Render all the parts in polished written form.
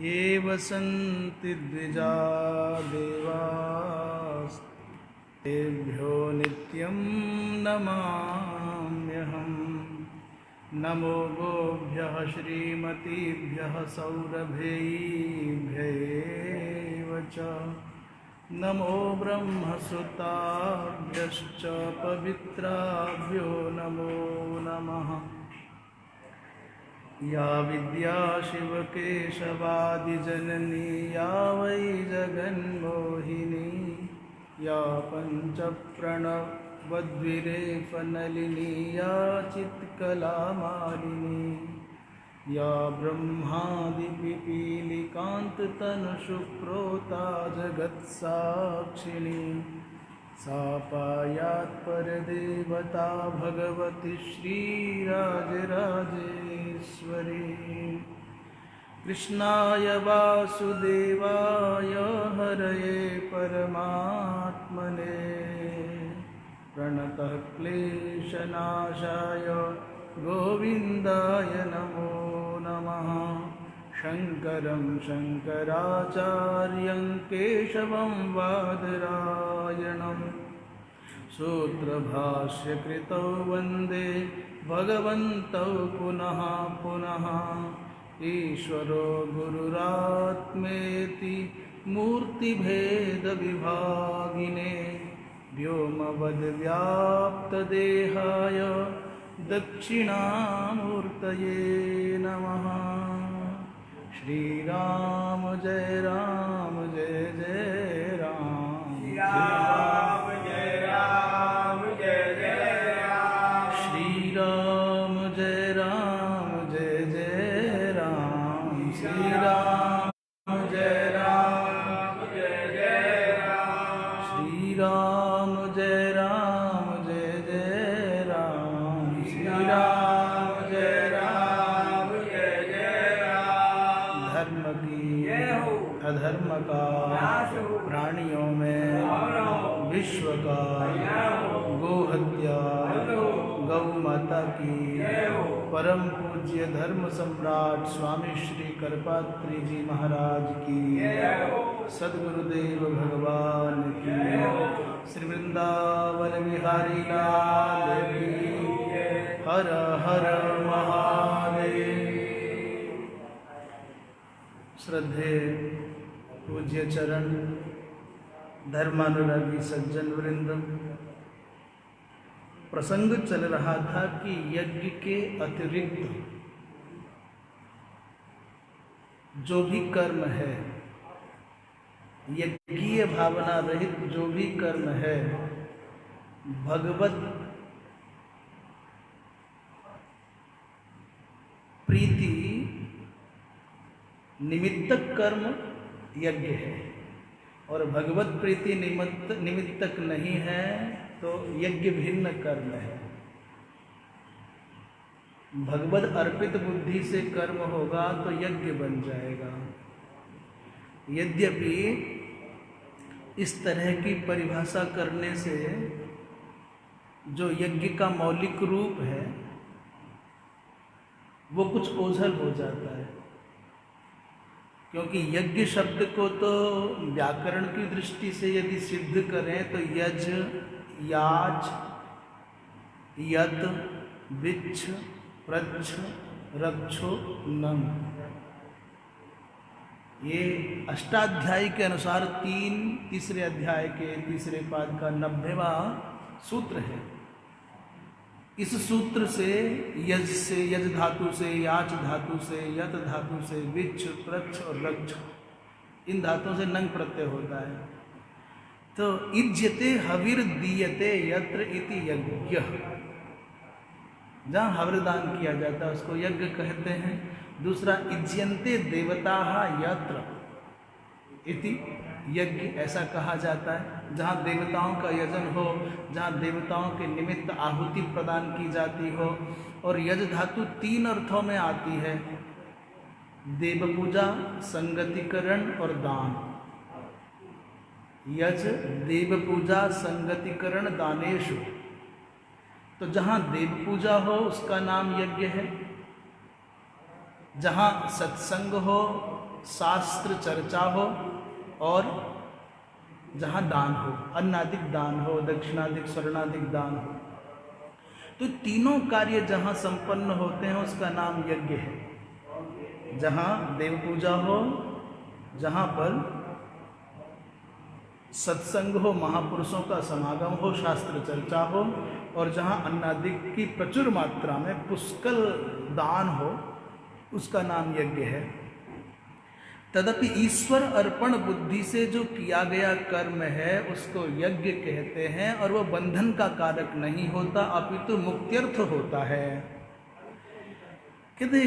ये वसन्ति द्विजा देवास्तेभ्यो नित्यं नमाम्यहम्। नमो गोभ्यः श्रीमतीभ्यः सौरभेभ्यैव च। नमो ब्रह्मसुताभ्यश्च पवित्राभ्यो नमो नमः। या विद्या शिवकेशवादिजननी या वै जगन्मोहिनी या पञ्चप्रणवद्विरेफनलिनी या चित्कलामालिनी या ब्रह्मादिपिपीलिकान्ततनुषुप्रोता जगत्साक्षिणी सा पायात् परदेवता भगवती श्रीराजराजेश्वरी। कृष्णाय वासुदेवाय हरये परमात्मने प्रणतः क्लेशनाशाय गोविन्दाय नमो नमः। शङ्करं शङ्कराचार्यं केशवं बादरायणं सूत्रभाष्यकृतौ वन्दे भगवन्तौ पुनः पुनः। ईश्वरो गुरुरात्मेति मूर्तिभेदविभागिने व्योमवद्व्याप्तदेहाय दक्षिणामूर्तये नमः। श्रीराम जय राम जय जय राम। राम जय राम जय जय राम। श्रीराम जय राम जय जय राम। श्रीराम जय राम जय जय राम। श्रीराम जय राम जय जय राम। श्रीराम जय राम जय जय राम। धर्म की अधर्म का प्राणियों में विश्व का गो हत्या गौ माता की परम पूज्य धर्म सम्राट स्वामी श्री करपात्री जी महाराज की सद्गुरुदेव भगवान की श्री वृंदावन बिहारी लाल की हर हर महादेव। श्रद्धेय पूज्य चरण धर्मानुरागी सज्जन वृंद, प्रसंग चल रहा था कि यज्ञ के अतिरिक्त जो भी कर्म है, यज्ञीय भावना रहित जो भी कर्म है, भगवत प्रीति निमित्तक कर्म यज्ञ है, और भगवत प्रीति निमित्तक नहीं है तो यज्ञ भिन्न कर्म है। भगवत अर्पित बुद्धि से कर्म होगा तो यज्ञ बन जाएगा। यद्यपि इस तरह की परिभाषा करने से जो यज्ञ का मौलिक रूप है वो कुछ ओझल हो जाता है, क्योंकि यज्ञ शब्द को तो व्याकरण की दृष्टि से यदि सिद्ध करें तो यज, याज, यत, विच्छ, प्रच्छ, रक्षो, नम, ये अष्टाध्यायी के अनुसार तीसरे अध्याय के तीसरे पाद का 90वां सूत्र है। इस सूत्र से यज धातु से, याच धातु से, यत धातु से, विच्छ, प्रच्छ और रक्ष इन धातुओं से नंग प्रत्यय होता है। तो इज्यते हविर दीयते यत्र इति यज्ञ, जहाँ हविर्दान किया जाता है उसको यज्ञ कहते हैं। दूसरा इज्यन्ते देवताः यत्र इति यज्ञ ऐसा कहा जाता है, जहाँ देवताओं का यजन हो, जहाँ देवताओं के निमित्त आहुति प्रदान की जाती हो। और यज धातु 3 अर्थों में आती है, देव पूजा, संगतिकरण और दान। यज देव पूजा संगतिकरण दानेषु, तो जहाँ देव पूजा हो उसका नाम यज्ञ है, जहाँ सत्संग हो, शास्त्र चर्चा हो और जहाँ दान हो, अन्नादिक दान हो, दक्षिणादिक स्वर्णादिक दान हो। तो तीनों कार्य जहाँ संपन्न होते हैं उसका नाम यज्ञ है। जहाँ देव पूजा हो, जहाँ पर सत्संग हो, महापुरुषों का समागम हो, शास्त्र चर्चा हो, और जहाँ अन्नादिक की प्रचुर मात्रा में पुष्कल दान हो, उसका नाम यज्ञ है। तदपि ईश्वर अर्पण बुद्धि से जो किया गया कर्म है उसको यज्ञ कहते हैं, और वह बंधन का कारक नहीं होता, अपितु मुक्त्यर्थ होता है। कहते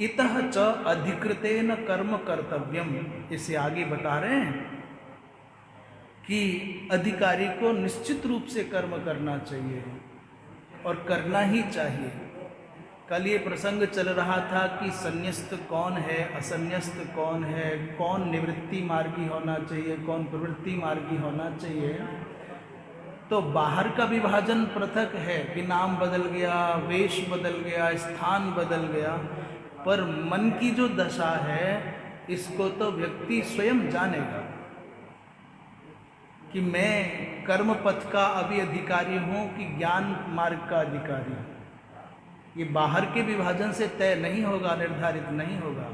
इतः च अधिकृतेन कर्म कर्तव्यम, इसे आगे बता रहे हैं कि अधिकारी को निश्चित रूप से कर्म करना चाहिए और करना ही चाहिए। कल ये प्रसंग चल रहा था कि संन्यस्त कौन है, असन्यस्त कौन है, कौन निवृत्ति मार्गी होना चाहिए, कौन प्रवृत्ति मार्गी होना चाहिए। तो बाहर का विभाजन पृथक है कि नाम बदल गया, वेश बदल गया, स्थान बदल गया, पर मन की जो दशा है इसको तो व्यक्ति स्वयं जानेगा कि मैं कर्म पथ का अभी अधिकारी हूँ कि ज्ञान मार्ग का अधिकारी हूँ। ये बाहर के विभाजन से तय नहीं होगा, निर्धारित नहीं होगा।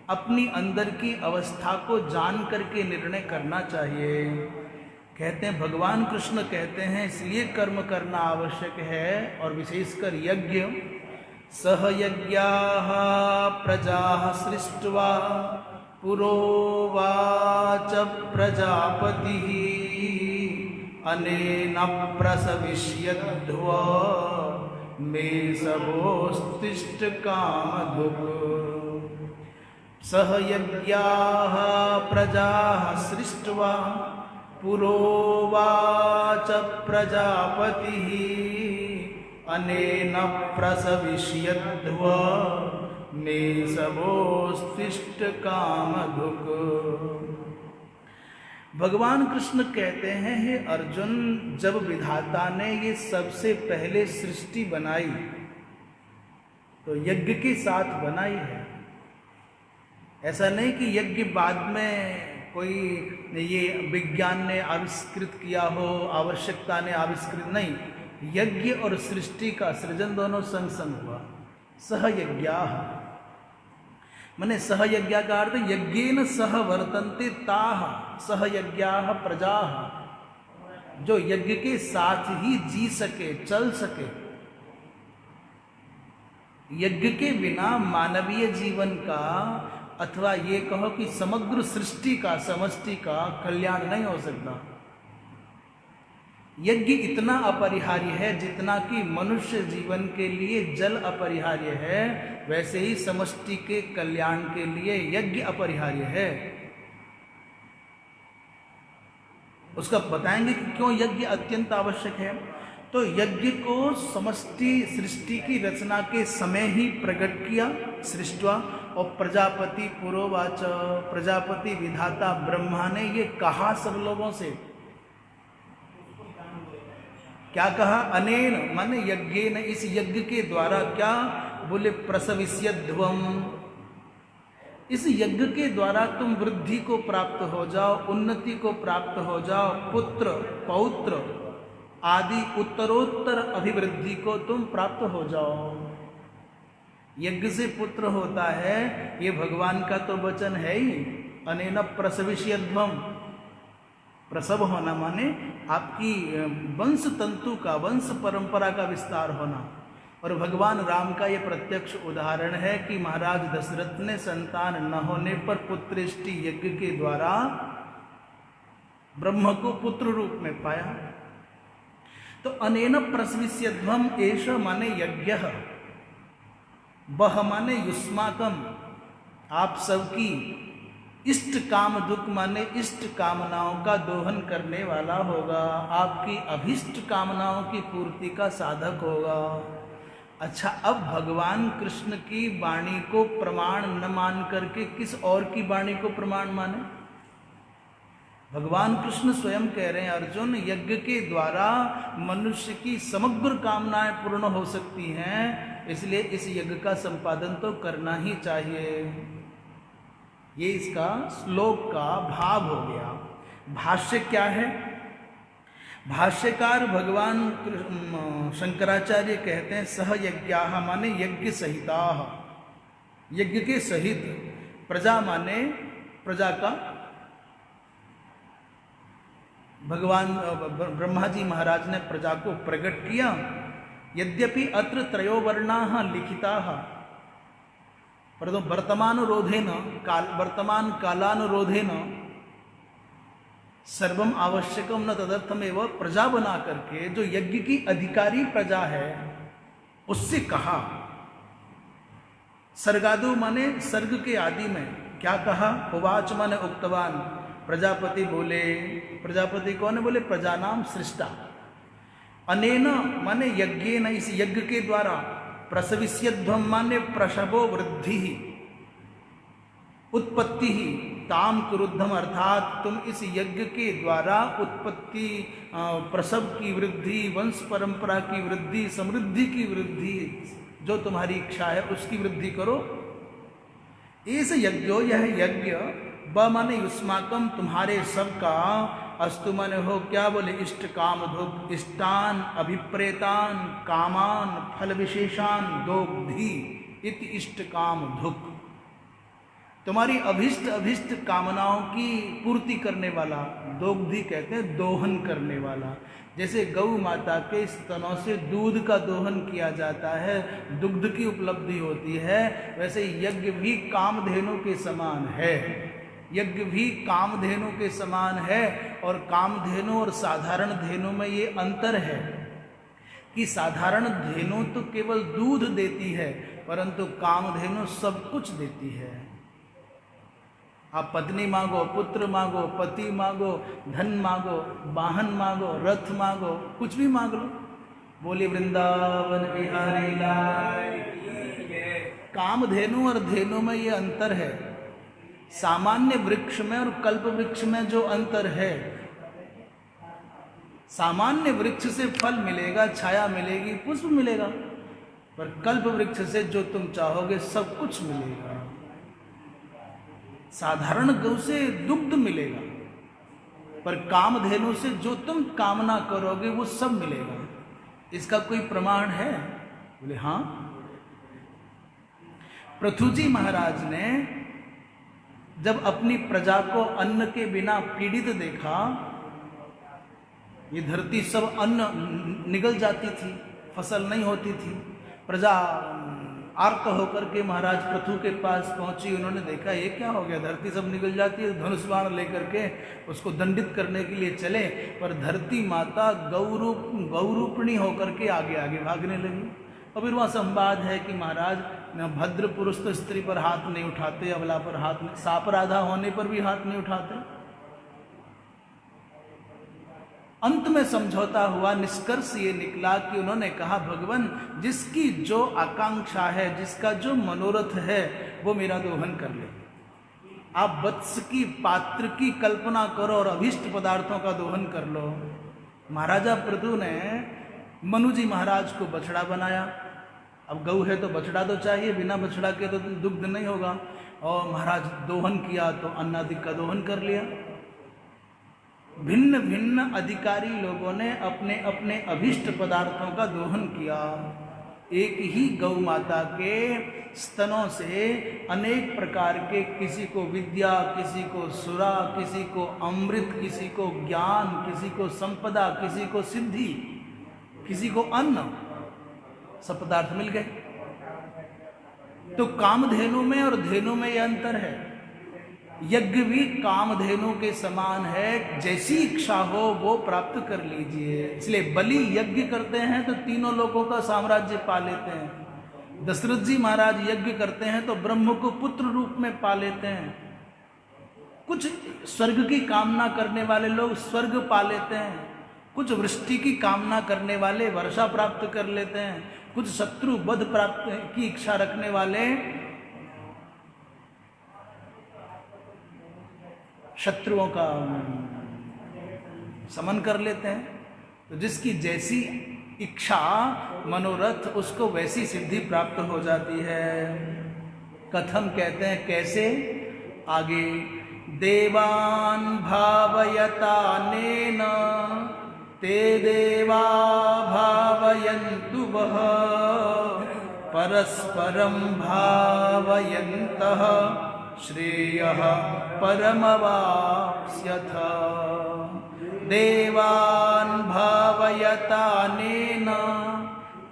अपनी अंदर की अवस्था को जान करके निर्णय करना चाहिए। कहते हैं, भगवान कृष्ण कहते हैं इसलिए कर्म करना आवश्यक है, और विशेषकर यज्ञ। सह यज्ञाः प्रजाः सृष्ट्वा पुरोवाच प्रजापतिः अनेन प्रसविष्यध्वा मे सबोस्तिष्ठ कामधुक्। सह यज्ञाः प्रजाः सृष्ट्वा पुरोवाच प्रजापतिः अनेन प्रसविष्यध्वा मे सबोस्तिष्ठ कामधुक्। भगवान कृष्ण कहते हैं, हे अर्जुन, जब विधाता ने ये सबसे पहले सृष्टि बनाई तो यज्ञ के साथ बनाई है। ऐसा नहीं कि यज्ञ बाद में कोई ये विज्ञान ने आविष्कृत किया हो, आवश्यकता ने आविष्कृत, नहीं। यज्ञ और सृष्टि का सृजन दोनों संग संग हुआ। सहयज्ञाः माने सहयज्ञा का अर्थ यज्ञेन सह वर्तन्ते ताः सहयज्ञाः प्रजाः, जो यज्ञ के साथ ही जी सके, चल सके। यज्ञ के बिना मानवीय जीवन का, अथवा ये कहो कि समग्र सृष्टि का, समष्टि का कल्याण नहीं हो सकता। यज्ञ इतना अपरिहार्य है जितना कि मनुष्य जीवन के लिए जल अपरिहार्य है, वैसे ही समष्टि के कल्याण के लिए यज्ञ अपरिहार्य है। उसका बताएंगे कि क्यों यज्ञ अत्यंत आवश्यक है। तो यज्ञ को समष्टि सृष्टि की रचना के समय ही प्रकट किया, सृष्टवा। और प्रजापति पुरोवाच, प्रजापति विधाता ब्रह्मा ने ये कहा सब लोगों से। क्या कहा? अनेन माने यज्ञेन, इस यज्ञ के द्वारा। क्या बोले? प्रसविष्यध्वम, इस यज्ञ के द्वारा तुम वृद्धि को प्राप्त हो जाओ, उन्नति को प्राप्त हो जाओ, पुत्र पौत्र आदि उत्तरोत्तर अभिवृद्धि को तुम प्राप्त हो जाओ। यज्ञ से पुत्र होता है, ये भगवान का तो वचन है ही। अनेन प्रसविष्यध्वम, प्रसव होना माने आपकी वंश तंतु का, वंश परंपरा का विस्तार होना। और भगवान राम का ये प्रत्यक्ष उदाहरण है कि महाराज दशरथ ने संतान न होने पर पुत्रेष्टि यज्ञ के द्वारा ब्रह्म को पुत्र रूप में पाया। तो अनेन प्रसविष्यध्वम एष माने यज्ञः, बह माने युष्माकम, आप सबकी इष्ट काम दुख माने इष्ट कामनाओं का दोहन करने वाला होगा, आपकी अभिष्ट कामनाओं की पूर्ति का साधक होगा। अच्छा, अब भगवान कृष्ण की वाणी को प्रमाण न मान करके किस और की वाणी को प्रमाण माने? भगवान कृष्ण स्वयं कह रहे हैं, अर्जुन यज्ञ के द्वारा मनुष्य की समग्र कामनाएं पूर्ण हो सकती हैं, इसलिए इस यज्ञ का संपादन तो करना ही चाहिए। ये इसका श्लोक का भाव हो गया। भाष्य क्या है? भाष्यकार भगवान शंकराचार्य कहते हैं सह यज्ञाः माने यज्ञ सहिता, यज्ञ के सहित। प्रजा माने प्रजा का, भगवान ब्रह्मा जी महाराज ने प्रजा को प्रकट किया। यद्यपि अत्र त्रयो वर्णाः लिखिताः, परंतु वर्तमानुरोधेन वर्तमान कालानुरोधेन सर्वम आवश्यकम न तदर्थमेव प्रजा बना करके जो यज्ञ की अधिकारी प्रजा है उससे कहा। सर्गादु माने सर्ग के आदि में क्या कहा? उवाच माने उक्तवान, प्रजापति बोले। प्रजापति कौन है? बोले प्रजा नाम सृष्टा। अनेन माने यज्ञेन, इस यज्ञ के द्वारा। प्रसविष्यध्वम माने प्रसवो वृद्धि, उत्पत्ति ही ताम कुरुद्धम, अर्थात तुम इस यज्ञ के द्वारा उत्पत्ति, प्रसव की वृद्धि, वंश परंपरा की वृद्धि, समृद्धि की वृद्धि, जो तुम्हारी इच्छा है उसकी वृद्धि करो। इस यज्ञो, यह यज्ञ, ब माने युष्माकम तुम्हारे सबका, अस्तु माने हो क्या? बोले इष्ट काम धुक, इष्टान अभिप्रेतान कामान फल विशेषान दोग्धि इति इष्ट काम धुक। तुम्हारी अभिष्ट कामनाओं की पूर्ति करने वाला, दोग्धि कहते हैं दोहन करने वाला। जैसे गौ माता के स्तनों से दूध का दोहन किया जाता है, दुग्ध की उपलब्धि होती है, वैसे यज्ञ भी कामधेनु के समान है। यज्ञ भी कामधेनु के समान है। और कामधेनु और साधारण धेनु में ये अंतर है कि साधारण धेनु तो केवल दूध देती है, परंतु कामधेनु सब कुछ देती है। आप पत्नी मांगो, पुत्र मांगो, पति मांगो, धन मांगो, वाहन मांगो, रथ मांगो, कुछ भी मांग लो। बोली वृंदावन बिहारी लाल। कामधेनु और धेनु में ये अंतर है। सामान्य वृक्ष में और कल्प वृक्ष में जो अंतर है, सामान्य वृक्ष से फल मिलेगा, छाया मिलेगी, पुष्प मिलेगा, पर कल्प वृक्ष से जो तुम चाहोगे सब कुछ मिलेगा। साधारण गौ से दुग्ध मिलेगा, पर कामधेनु से जो तुम कामना करोगे वो सब मिलेगा। इसका कोई प्रमाण है? बोले हाँ। पृथुजी महाराज ने जब अपनी प्रजा को अन्न के बिना पीड़ित देखा, ये धरती सब अन्न निगल जाती थी, फसल नहीं होती थी, प्रजा आर्त होकर के महाराज पृथु के पास पहुंची। उन्होंने देखा ये क्या हो गया, धरती सब निगल जाती है। धनुष बाण लेकर के उसको दंडित करने के लिए चले, पर धरती माता गौरूपिणी होकर के आगे आगे भागने लगी। और फिर वहाँ संवाद है कि महाराज भद्र पुरुष तो स्त्री पर हाथ नहीं उठाते, अबला पर हाथ नहीं, सापराधा होने पर भी हाथ नहीं उठाते। अंत में समझौता हुआ, निष्कर्ष ये निकला कि उन्होंने कहा भगवान जिसकी जो आकांक्षा है, जिसका जो मनोरथ है, वो मेरा दोहन कर ले। आप वत्स की पात्र की कल्पना करो और अभिष्ट पदार्थों का दोहन कर लो। महाराजा पृथु ने मनु जी महाराज को बछड़ा बनाया। अब गऊ है तो बछड़ा तो चाहिए, बिना बछड़ा के तो दुग्ध नहीं होगा। और महाराज दोहन किया तो अन्नादि का दोहन कर लिया। भिन्न भिन्न अधिकारी लोगों ने अपने अपने अभिष्ट पदार्थों का दोहन किया। एक ही गौ माता के स्तनों से अनेक प्रकार के, किसी को विद्या, किसी को सुरा, किसी को अमृत, किसी को ज्ञान, किसी को संपदा, किसी को सिद्धि, किसी को अन्न, सब पदार्थ मिल गए। तो कामधेनु में और धेनु में यह अंतर है। यज्ञ भी कामधेनु के समान है, जैसी इच्छा हो वो प्राप्त कर लीजिए। इसलिए बलि यज्ञ करते हैं तो तीनों लोगों का साम्राज्य पा लेते हैं। दशरथ जी महाराज यज्ञ करते हैं तो ब्रह्म को पुत्र रूप में पा लेते हैं। कुछ स्वर्ग की कामना करने वाले लोग स्वर्ग पा लेते हैं, कुछ वृष्टि की कामना करने वाले वर्षा प्राप्त कर लेते हैं, कुछ शत्रु वध प्राप्त की इच्छा रखने वाले शत्रुओं का समन कर लेते हैं। तो जिसकी जैसी इच्छा मनोरथ उसको वैसी सिद्धि प्राप्त हो जाती है। कथम कहते हैं कैसे, आगे देवान भावयतानेन ते देवा भावयन्तु वः परस्परं भावयन्तः श्रेयः परमवाप्स्यथ। देवान् भावयतानेन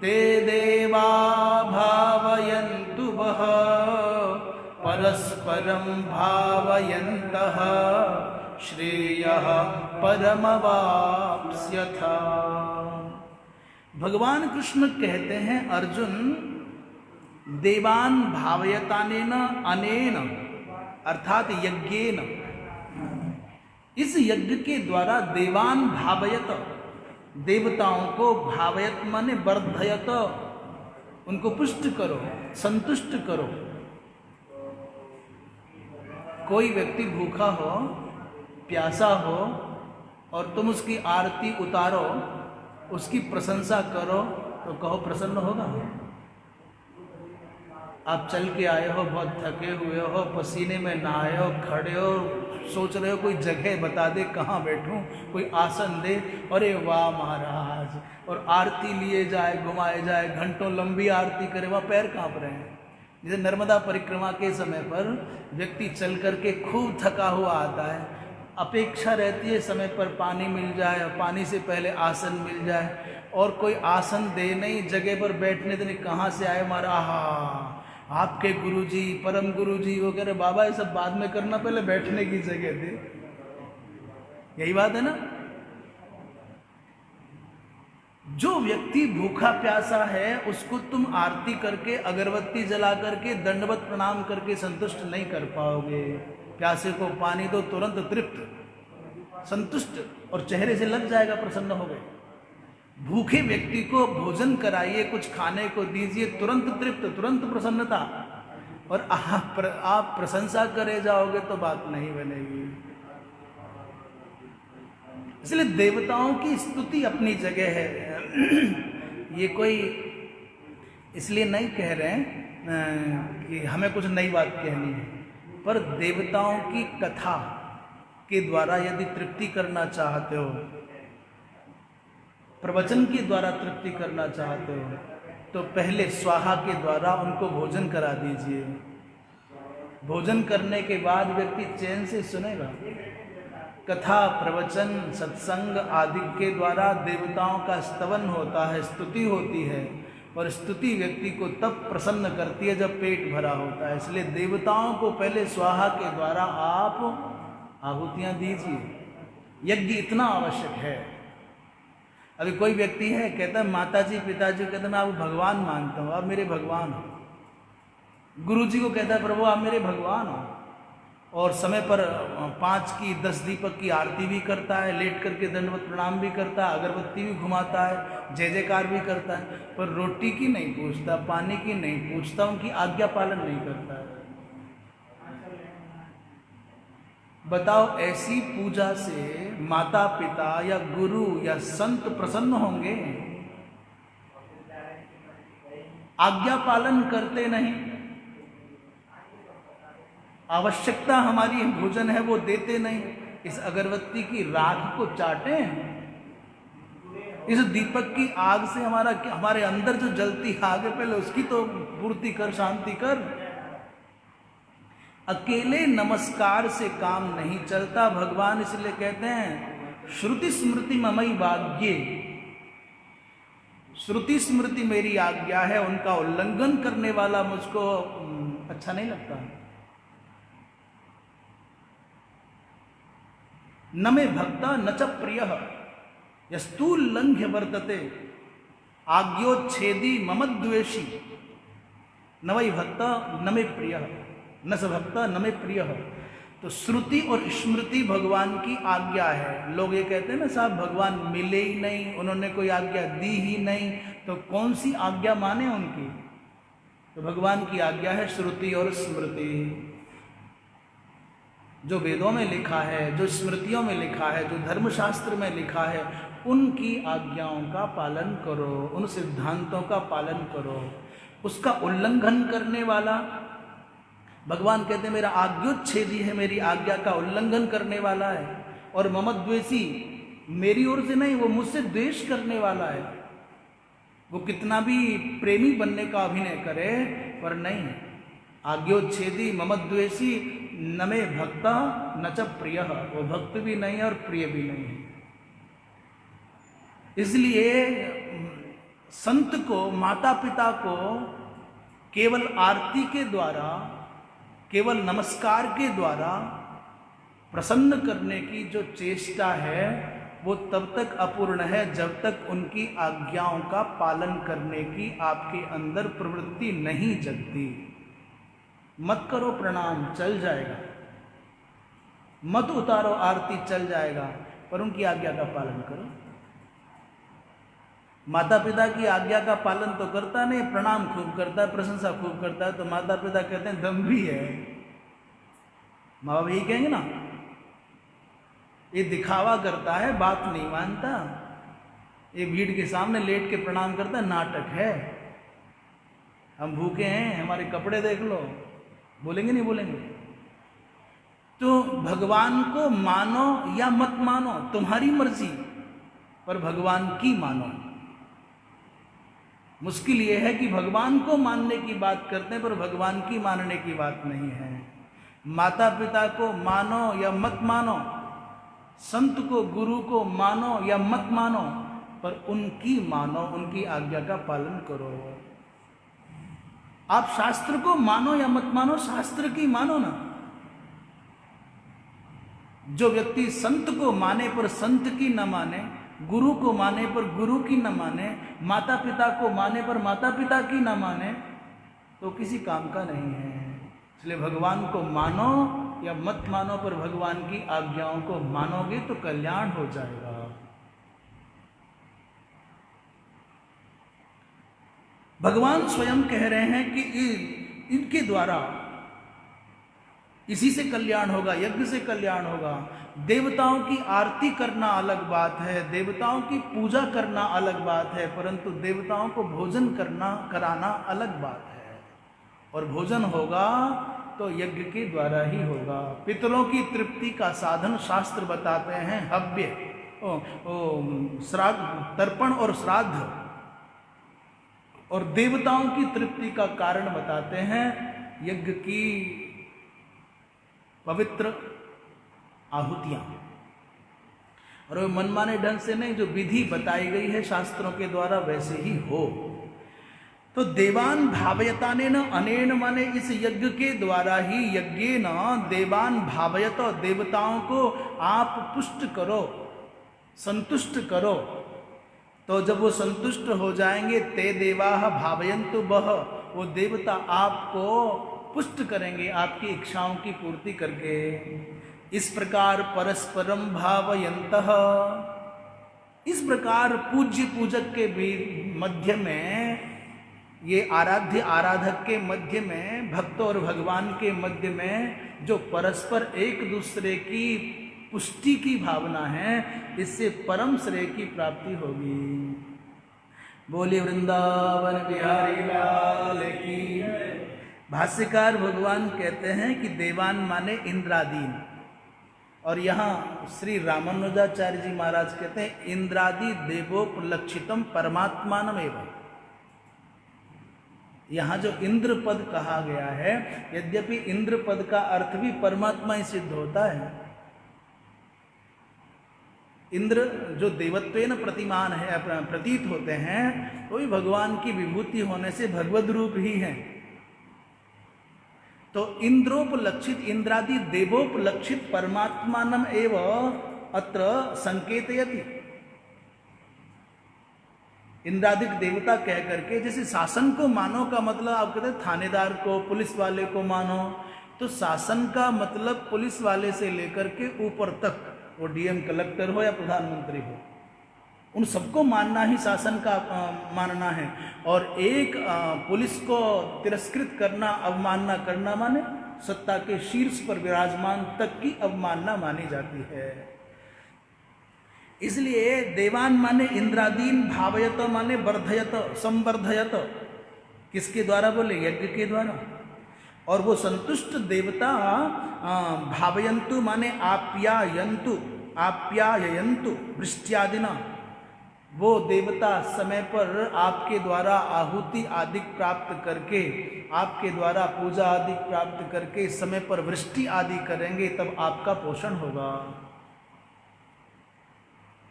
ते देवा भावयन्तु वः परस्परं भावयन्तः श्रेयः परमवाप्स्यथ। भगवान कृष्ण कहते हैं अर्जुन, देवान भावयतानेन अनेन अर्थात यज्ञेन, इस यज्ञ के द्वारा देवान भावयत, देवताओं को भावयत माने वर्धयत, उनको पुष्ट करो, संतुष्ट करो। कोई व्यक्ति भूखा हो, प्यासा हो और तुम उसकी आरती उतारो, उसकी प्रशंसा करो तो कहो प्रसन्न होगा? आप चल के आए हो, बहुत थके हुए हो, पसीने में नहाए हो, खड़े हो, सोच रहे हो कोई जगह बता दे कहाँ बैठूं, कोई आसन दे, अरे वाह महाराज, और आरती लिए जाए, घुमाए जाए, घंटों लंबी आरती करे, वहाँ पैर कांप रहे हैं। जैसे नर्मदा परिक्रमा के समय पर व्यक्ति चल करके खूब थका हुआ आता है, अपेक्षा रहती है समय पर पानी मिल जाए, पानी से पहले आसन मिल जाए, और कोई आसन दे नहीं, जगह पर बैठने देने, कहाँ से आए मारा, आहा आपके गुरुजी, परम गुरुजी, वो कह रहे बाबा ये सब बाद में करना, पहले बैठने की जगह दे। यही बात है ना। जो व्यक्ति भूखा प्यासा है उसको तुम आरती करके, अगरबत्ती जला करके, दंडवत प्रणाम करके संतुष्ट नहीं कर पाओगे। प्यासे को पानी दो, तुरंत तृप्त, संतुष्ट, और चेहरे से लग जाएगा प्रसन्न हो गए। भूखे व्यक्ति को भोजन कराइए, कुछ खाने को दीजिए, तुरंत तृप्त, तुरंत प्रसन्नता, और आप प्रशंसा करे जाओगे तो बात नहीं बनेगी। इसलिए देवताओं की स्तुति अपनी जगह है। ये कोई इसलिए नहीं कह रहे हैं कि हमें कुछ नई बात कहनी है, पर देवताओं की कथा के द्वारा यदि तृप्ति करना चाहते हो, प्रवचन के द्वारा तृप्ति करना चाहते हो, तो पहले स्वाहा के द्वारा उनको भोजन करा दीजिए। भोजन करने के बाद व्यक्ति चैन से सुनेगा। कथा, प्रवचन, सत्संग आदि के द्वारा देवताओं का स्तवन होता है, स्तुति होती है, और स्तुति व्यक्ति को तब प्रसन्न करती है जब पेट भरा होता है। इसलिए देवताओं को पहले स्वाहा के द्वारा आप आहुतियाँ दीजिए। यज्ञ इतना आवश्यक है। अभी कोई व्यक्ति है, कहता है माताजी पिताजी, कहता है मैं आपको भगवान मानता हूँ, आप मेरे भगवान हो। गुरुजी को कहता है प्रभु आप मेरे भगवान हो, और समय पर 5 की 10 दीपक की आरती भी करता है, लेट करके दंडवत प्रणाम भी करता है, अगरबत्ती भी घुमाता है, जय जयकार भी करता है, पर रोटी की नहीं पूछता, पानी की नहीं पूछता, उनकी आज्ञा पालन नहीं करता है। बताओ ऐसी पूजा से माता पिता या गुरु या संत प्रसन्न होंगे? आज्ञा पालन करते नहीं, आवश्यकता हमारी भोजन है वो देते नहीं, इस अगरबत्ती की राख को चाटें, इस दीपक की आग से हमारे अंदर जो जलती आग है पहले उसकी तो पूर्ति कर, शांति कर। अकेले नमस्कार से काम नहीं चलता। भगवान इसलिए कहते हैं श्रुति स्मृति ममई वाग्ये, श्रुति स्मृति मेरी आज्ञा है, उनका उल्लंघन करने वाला मुझको अच्छा नहीं लगता। न मे भक्ता न च प्रियः यस्तुल्लंघ्य वर्तते आज्ञोच्छेदी ममद्वेषी न वै भक्ता न मे प्रियः न स भक्ता न मे प्रियः। तो श्रुति और स्मृति भगवान की आज्ञा है। लोग ये कहते हैं ना साहब भगवान मिले ही नहीं, उन्होंने कोई आज्ञा दी ही नहीं, तो कौन सी आज्ञा माने उनकी? तो भगवान की आज्ञा है श्रुति और स्मृति। जो वेदों में लिखा है, जो स्मृतियों में लिखा है, जो धर्मशास्त्र में लिखा है, उनकी आज्ञाओं का पालन करो, उन सिद्धांतों का पालन करो। उसका उल्लंघन करने वाला, भगवान कहते हैं मेरा आज्ञोच्छेदी है, मेरी आज्ञा का उल्लंघन करने वाला है, और ममद्वेषी, मेरी ओर से नहीं, वो मुझसे द्वेष करने वाला है। वो कितना भी प्रेमी बनने का अभिनय करे, पर नहीं, आज्ञोच्छेदी ममद्वेषी न मे भक्ता न च प्रिय, वो भक्त भी नहीं है और प्रिय भी नहीं है। इसलिए संत को, माता पिता को केवल आरती के द्वारा, केवल नमस्कार के द्वारा प्रसन्न करने की जो चेष्टा है, वो तब तक अपूर्ण है जब तक उनकी आज्ञाओं का पालन करने की आपके अंदर प्रवृत्ति नहीं जगती। मत करो प्रणाम, चल जाएगा, मत उतारो आरती, चल जाएगा, पर उनकी आज्ञा का पालन करो। माता पिता की आज्ञा का पालन तो करता नहीं, प्रणाम खूब करता है, प्रशंसा खूब करता है, तो माता पिता कहते हैं दम भी है। माँ बाप यही कहेंगे ना, ये दिखावा करता है, बात नहीं मानता, ये भीड़ के सामने लेट के प्रणाम करता है, नाटक है। हम भूखे हैं, हमारे कपड़े देख लो, बोलेंगे नहीं बोलेंगे? तो भगवान को मानो या मत मानो, तुम्हारी मर्जी, पर भगवान की मानो। मुश्किल ये है कि भगवान को मानने की बात करते हैं, पर भगवान की मानने की बात नहीं है। माता पिता को मानो या मत मानो, संत को, गुरु को मानो या मत मानो, पर उनकी मानो, उनकी आज्ञा का पालन करो। आप शास्त्र को मानो या मत मानो, शास्त्र की मानो ना। जो व्यक्ति संत को माने पर संत की न माने, गुरु को माने पर गुरु की न माने, माता पिता को माने पर माता पिता की न माने, तो किसी काम का नहीं है। इसलिए भगवान को मानो या मत मानो, पर भगवान की आज्ञाओं को मानोगे तो कल्याण हो जाएगा। भगवान स्वयं कह रहे हैं कि इनके द्वारा इसी से कल्याण होगा, यज्ञ से कल्याण होगा। देवताओं की आरती करना अलग बात है, देवताओं की पूजा करना अलग बात है, परंतु देवताओं को भोजन कराना अलग बात है। और भोजन होगा तो यज्ञ के द्वारा ही होगा। पितरों की तृप्ति का साधन शास्त्र बताते हैं हव्य, श्राद्ध, तर्पण और श्राद्ध, और देवताओं की तृप्ति का कारण बताते हैं यज्ञ की पवित्र आहुतियां। और वो मनमाने ढंग से नहीं, जो विधि बताई गई है शास्त्रों के द्वारा वैसे ही हो। तो देवान भावयताने न अनेन, माने इस यज्ञ के द्वारा ही, यज्ञ न देवान भावयत, देवताओं को आप पुष्ट करो, संतुष्ट करो। तो जब वो संतुष्ट हो जाएंगे, ते देवाः भावयन्तु बह, वो देवता आपको पुष्ट करेंगे आपकी इच्छाओं की पूर्ति करके। इस प्रकार परस्परम भावयन्तः, इस प्रकार पूज्य पूजक के भी मध्य में, ये आराध्य आराधक के मध्य में, भक्त और भगवान के मध्य में जो परस्पर एक दूसरे की पुष्टि की भावना है, इससे परम श्रेय की प्राप्ति होगी। बोले वृंदावन बिहारी लाल की। भाष्यकार भगवान कहते हैं कि देवान माने इंद्रादीन, और यहाँ श्री रामानुजाचार्य जी महाराज कहते हैं इंद्रादि देवोपलक्षितम परमात्मानमेव। यहाँ जो इंद्र पद कहा गया है, यद्यपि इंद्र पद का अर्थ भी परमात्मा ही सिद्ध होता है। इंद्र जो देवत्वेन प्रतिमान है, प्रतीत होते हैं, तो भी भगवान की विभूति होने से भगवद रूप ही है। तो इंद्रोपलक्षित, इंद्रादि देवोपलक्षित परमात्मानम एव अत्र संकेतयति। इंद्रादिक देवता कह करके, जैसे शासन को मानो का मतलब आप कहते हैं थानेदार को, पुलिस वाले को मानो, तो शासन का मतलब पुलिस वाले से लेकर के ऊपर तक, वो डीएम कलेक्टर हो या प्रधानमंत्री हो, उन सबको मानना ही शासन का मानना है। और एक पुलिस को तिरस्कृत करना, अवमानना करना माने सत्ता के शीर्ष पर विराजमान तक की अवमानना मानी जाती है। इसलिए देवान माने इंद्रादीन, भावयत माने वर्धयत, संवर्धयत, किसके द्वारा बोले? यज्ञ के द्वारा। और वो संतुष्ट देवता भावयंतु माने आप्यायंतु, आप्यायंतु वृष्ट्यादिना, वो देवता समय पर आपके द्वारा आहुति आदि प्राप्त करके, आपके द्वारा पूजा आदि प्राप्त करके समय पर वृष्टि आदि करेंगे, तब आपका पोषण होगा।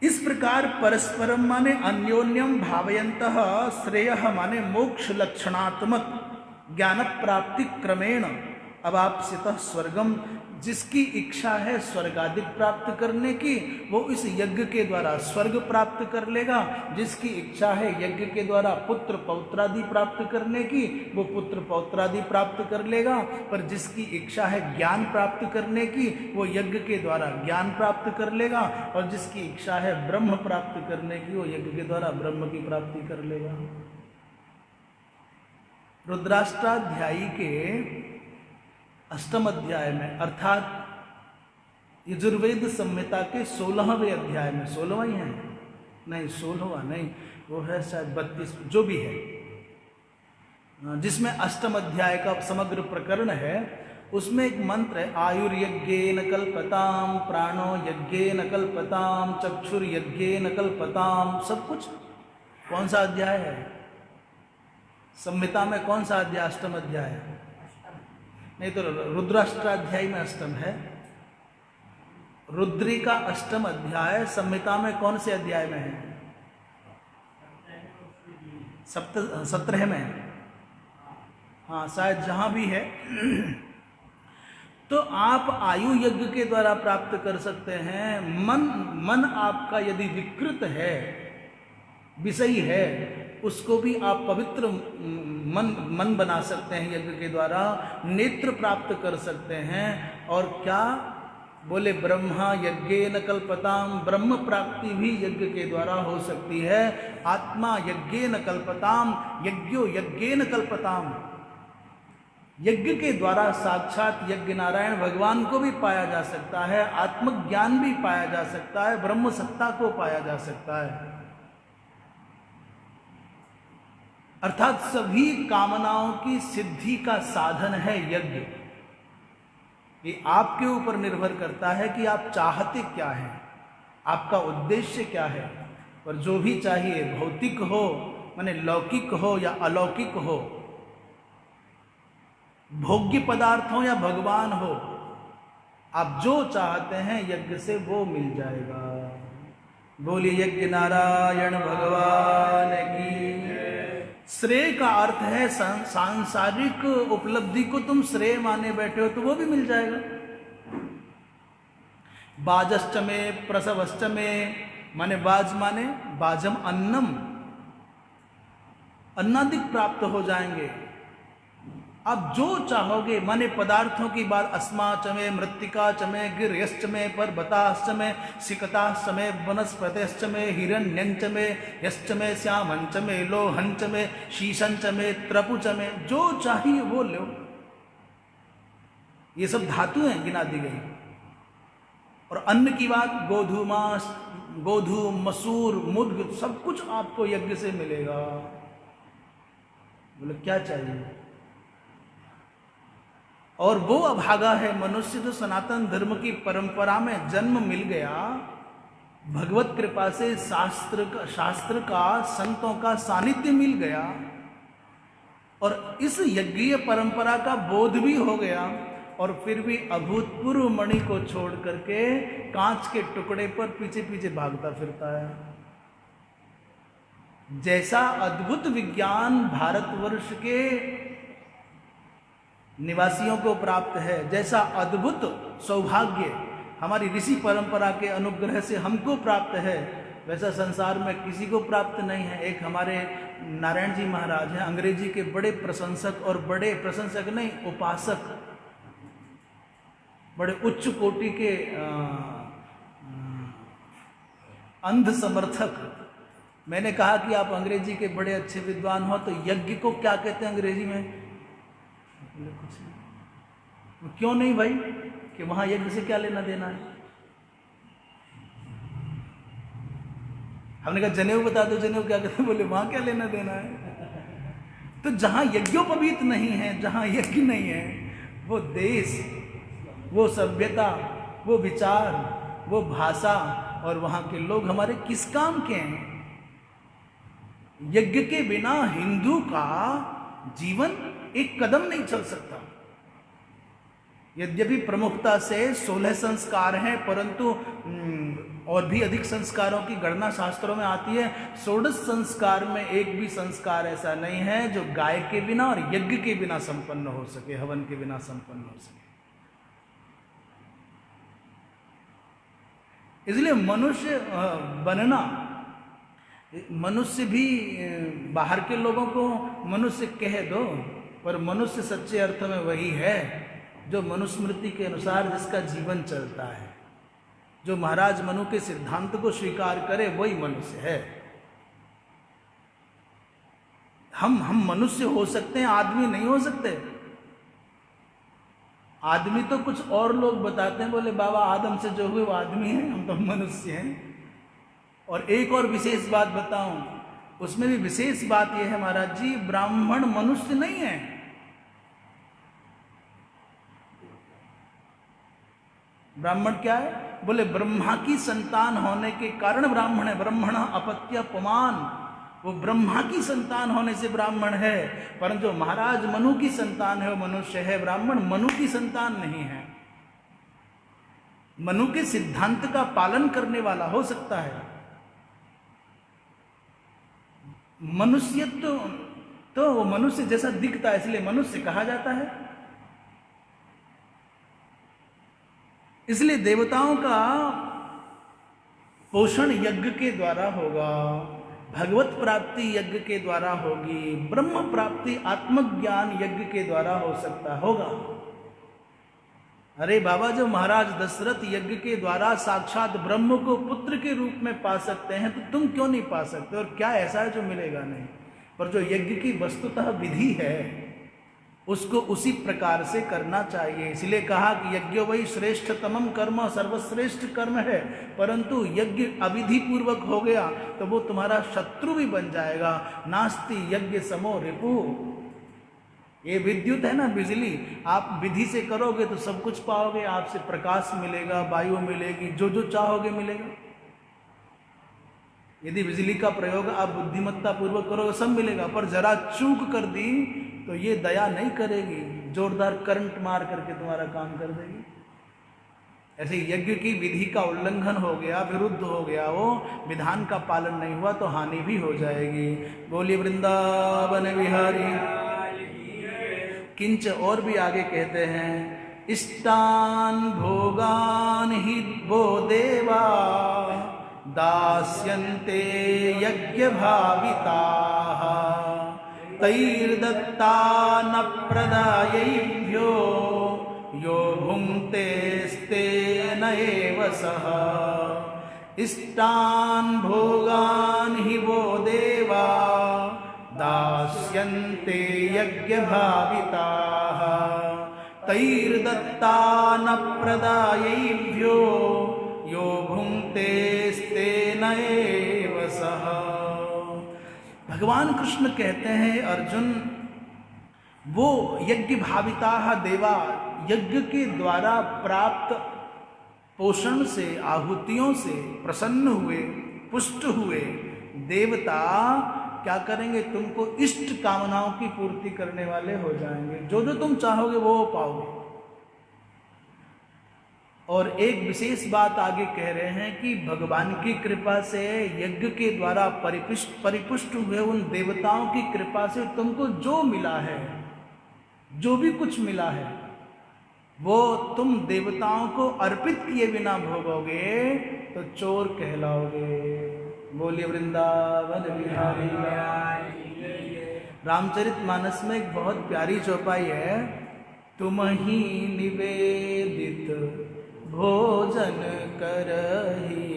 इस प्रकार परस्परम माने अन्योन्यम भावयन्तः, श्रेयः माने मोक्ष लक्षणात्मक ज्ञान प्राप्ति क्रमेण अवाप्स्यतः स्वर्गम, जिसकी इच्छा है स्वर्ग आदि प्राप्त करने की, वो इस यज्ञ के द्वारा स्वर्ग प्राप्त कर लेगा। जिसकी इच्छा है यज्ञ के द्वारा पुत्र पौत्रादि प्राप्त करने की, वो पुत्र पौत्रादि प्राप्त कर लेगा। पर जिसकी इच्छा है ज्ञान प्राप्त करने की, वो यज्ञ के द्वारा ज्ञान प्राप्त कर लेगा। और जिसकी इच्छा है ब्रह्म प्राप्त करने की, वो यज्ञ के द्वारा ब्रह्म की प्राप्ति कर लेगा। रुद्राष्टाध्यायी के अष्टम अध्याय में, अर्थात यजुर्वेद संहिता के 16वें अध्याय में, 16वां ही है, नहीं 16वां नहीं, वो है शायद 32, जो भी है, जिसमें अष्टम अध्याय का समग्र प्रकरण है, उसमें एक मंत्र है, आयुर्यज्ञेन कल्पताम, प्राणो यज्ञेन कल्पताम, चक्षुर्यज्ञेन कल्पताम, सब कुछ। कौन सा अध्याय है संहिता में? कौन सा अध्याय? अष्टम अध्याय है। नहीं तो रुद्राष्टाध्यायी में अष्टम है। रुद्री का अष्टम अध्याय संहिता में कौन से अध्याय में है? 17 में। हाँ शायद जहां भी है। तो आप आयु यज्ञ के द्वारा प्राप्त कर सकते हैं। मन आपका यदि विकृत है, विषयी है, उसको भी आप पवित्र मन बना सकते हैं यज्ञ के द्वारा। नेत्र प्राप्त कर सकते हैं। और क्या बोले? ब्रह्मा यज्ञेन कल्पताम, ब्रह्म प्राप्ति भी यज्ञ के द्वारा हो सकती है। आत्मा यज्ञेन कल्पताम, यज्ञो यज्ञेन कल्पताम, यज्ञ के द्वारा साक्षात यज्ञ नारायण भगवान को भी पाया जा सकता है, आत्मज्ञान भी पाया जा सकता है, ब्रह्म सत्ता को पाया जा सकता है। अर्थात सभी कामनाओं की सिद्धि का साधन है यज्ञ। ये आपके ऊपर निर्भर करता है कि आप चाहते क्या हैं, आपका उद्देश्य क्या है। पर जो भी चाहिए, भौतिक हो माने लौकिक हो या अलौकिक हो, भोग्य पदार्थ हो या भगवान हो, आप जो चाहते हैं यज्ञ से वो मिल जाएगा। बोलिए यज्ञ नारायण भगवान की। श्रेय का अर्थ है सांसारिक उपलब्धि को तुम श्रेय माने बैठे हो तो वो भी मिल जाएगा। बाजश्च में प्रसवश्च में, माने बाज माने बाजम अन्नम, अन्नादिक प्राप्त हो जाएंगे। अब जो चाहोगे, माने पदार्थों की बात, अस्मा चमे, मृत्तिका चमे, गिर्यश्च में, पर्वताश्च में, सिकताश्च में, वनस्पतिश्च में, हिरण्यंच में, यश्च में, श्यामंच में, लोहंच में, शीशंच में, त्रपुच में, जो चाहिए वो लो। ये सब धातु हैं गिना दी गई। और अन्न की बात, गोधूमास, गोधूम, मसूर, मुद्ग, सब कुछ आपको यज्ञ से मिलेगा। बोले क्या चाहिए? और वो अभागा है मनुष्य जो सनातन धर्म की परंपरा में जन्म मिल गया, भगवत कृपा से शास्त्र का संतों का सानिध्य मिल गया, और इस यज्ञीय परंपरा का बोध भी हो गया, और फिर भी अभूतपूर्व मणि को छोड़ करके कांच के टुकड़े पर पीछे पीछे भागता फिरता है। जैसा अद्भुत विज्ञान भारतवर्ष के निवासियों को प्राप्त है, जैसा अद्भुत सौभाग्य हमारी ऋषि परंपरा के अनुग्रह से हमको प्राप्त है, वैसा संसार में किसी को प्राप्त नहीं है। एक हमारे नारायण जी महाराज हैं, अंग्रेजी के बड़े प्रशंसक, और बड़े प्रशंसक नहीं, उपासक, बड़े उच्च कोटि के अंध समर्थक। मैंने कहा कि आप अंग्रेजी के बड़े अच्छे विद्वान हो, तो यज्ञ को क्या कहते हैं अंग्रेजी में? कुछ नहीं। क्यों नहीं भाई, कि वहां यज्ञ से क्या लेना देना है? हमने कहा जनेऊ बता दो, जनेऊ क्या कहते हैं? बोले वहां क्या लेना देना है? तो जहां यज्ञोपवीत नहीं है, जहां यज्ञ नहीं है, वो देश, वो सभ्यता, वो विचार, वो भाषा और वहां के लोग हमारे किस काम के हैं? यज्ञ के बिना हिंदू का जीवन एक कदम नहीं चल सकता। यद्यपि प्रमुखता से 16 संस्कार हैं, परंतु और भी अधिक संस्कारों की गणना शास्त्रों में आती है। 16 संस्कार में एक भी संस्कार ऐसा नहीं है जो गाय के बिना और यज्ञ के बिना संपन्न हो सके, हवन के बिना संपन्न हो सके। इसलिए मनुष्य बनना, मनुष्य भी बाहर के लोगों को मनुष्य कह दो, पर मनुष्य सच्चे अर्थ में वही है जो मनुस्मृति के अनुसार जिसका जीवन चलता है, जो महाराज मनु के सिद्धांत को स्वीकार करे, वही मनुष्य है। हम मनुष्य हो सकते हैं, आदमी नहीं हो सकते। आदमी तो कुछ और लोग बताते हैं, बोले बाबा आदम से जो हुए वो आदमी है, हम तो मनुष्य हैं। और एक और विशेष बात बताऊं, उसमें भी विशेष बात यह है महाराज जी, ब्राह्मण मनुष्य नहीं है। ब्राह्मण क्या है? बोले ब्रह्मा की संतान होने के कारण ब्राह्मण है। ब्राह्मण अपत्यपमान, वो ब्रह्मा की संतान होने से ब्राह्मण है। परंतु जो महाराज मनु की संतान है वो मनुष्य है, ब्राह्मण मनु की संतान नहीं है। मनु के सिद्धांत का पालन करने वाला हो सकता है। मनुष्यत्व तो वो मनुष्य जैसा दिखता है, इसलिए मनुष्य कहा जाता है। इसलिए देवताओं का पोषण यज्ञ के द्वारा होगा, भगवत प्राप्ति यज्ञ के द्वारा होगी, ब्रह्म प्राप्ति आत्मज्ञान यज्ञ के द्वारा हो सकता होगा। अरे बाबा, जो महाराज दशरथ यज्ञ के द्वारा साक्षात ब्रह्म को पुत्र के रूप में पा सकते हैं, तो तुम क्यों नहीं पा सकते? और क्या ऐसा है जो मिलेगा नहीं? पर जो यज्ञ की वस्तुतः विधि है उसको उसी प्रकार से करना चाहिए। इसलिए कहा कि यज्ञ वही श्रेष्ठतमम कर्म, सर्वश्रेष्ठ कर्म है। परंतु यज्ञ अविधि पूर्वक हो गया तो वो तुम्हारा शत्रु भी बन जाएगा। नास्ति यज्ञ समो रिपु। ये विद्युत है ना, बिजली, आप विधि से करोगे तो सब कुछ पाओगे, आपसे प्रकाश मिलेगा, वायु मिलेगी, जो जो चाहोगे मिलेगा। यदि बिजली का प्रयोग आप बुद्धिमत्ता पूर्वक करोगे सब मिलेगा, पर जरा चूक कर दी तो ये दया नहीं करेगी, जोरदार करंट मार करके तुम्हारा काम कर देगी। ऐसे यज्ञ की विधि का उल्लंघन हो गया, विरुद्ध हो गया, वो विधान का पालन नहीं हुआ तो हानि भी हो जाएगी। बोलिए वृंदावन बिहारी। किंच और भी आगे कहते हैं, इष्टान भोगान हि वो देवा दास्यन्ते यज्ञ भाविताः तैर्दत्ता न प्रदायैभ्यो यो भुङ्क्ते स्तेन एव सः। इष्टान् भोगान् हि वो देवा दास्यन्ते यज्ञ भाविताः तैर्दत्ता न प्रदायैभ्यो यो भुङ्क्ते स्तेन एव सः। भगवान कृष्ण कहते हैं, अर्जुन, वो यज्ञ भाविताः देवा, यज्ञ के द्वारा प्राप्त पोषण से, आहुतियों से प्रसन्न हुए, पुष्ट हुए देवता क्या करेंगे? तुमको इष्ट कामनाओं की पूर्ति करने वाले हो जाएंगे। जो जो तुम चाहोगे वो पाओगे। और एक विशेष बात आगे कह रहे हैं कि भगवान की कृपा से, यज्ञ के द्वारा परिपुष्ट हुए उन देवताओं की कृपा से तुमको जो मिला है, जो भी कुछ मिला है, वो तुम देवताओं को अर्पित किए बिना भोगोगे तो चोर कहलाओगे। बोलिए वृंदावन बिहारी। रामचरितमानस में एक बहुत प्यारी चौपाई है, तुम ही निवेदित भोजन करही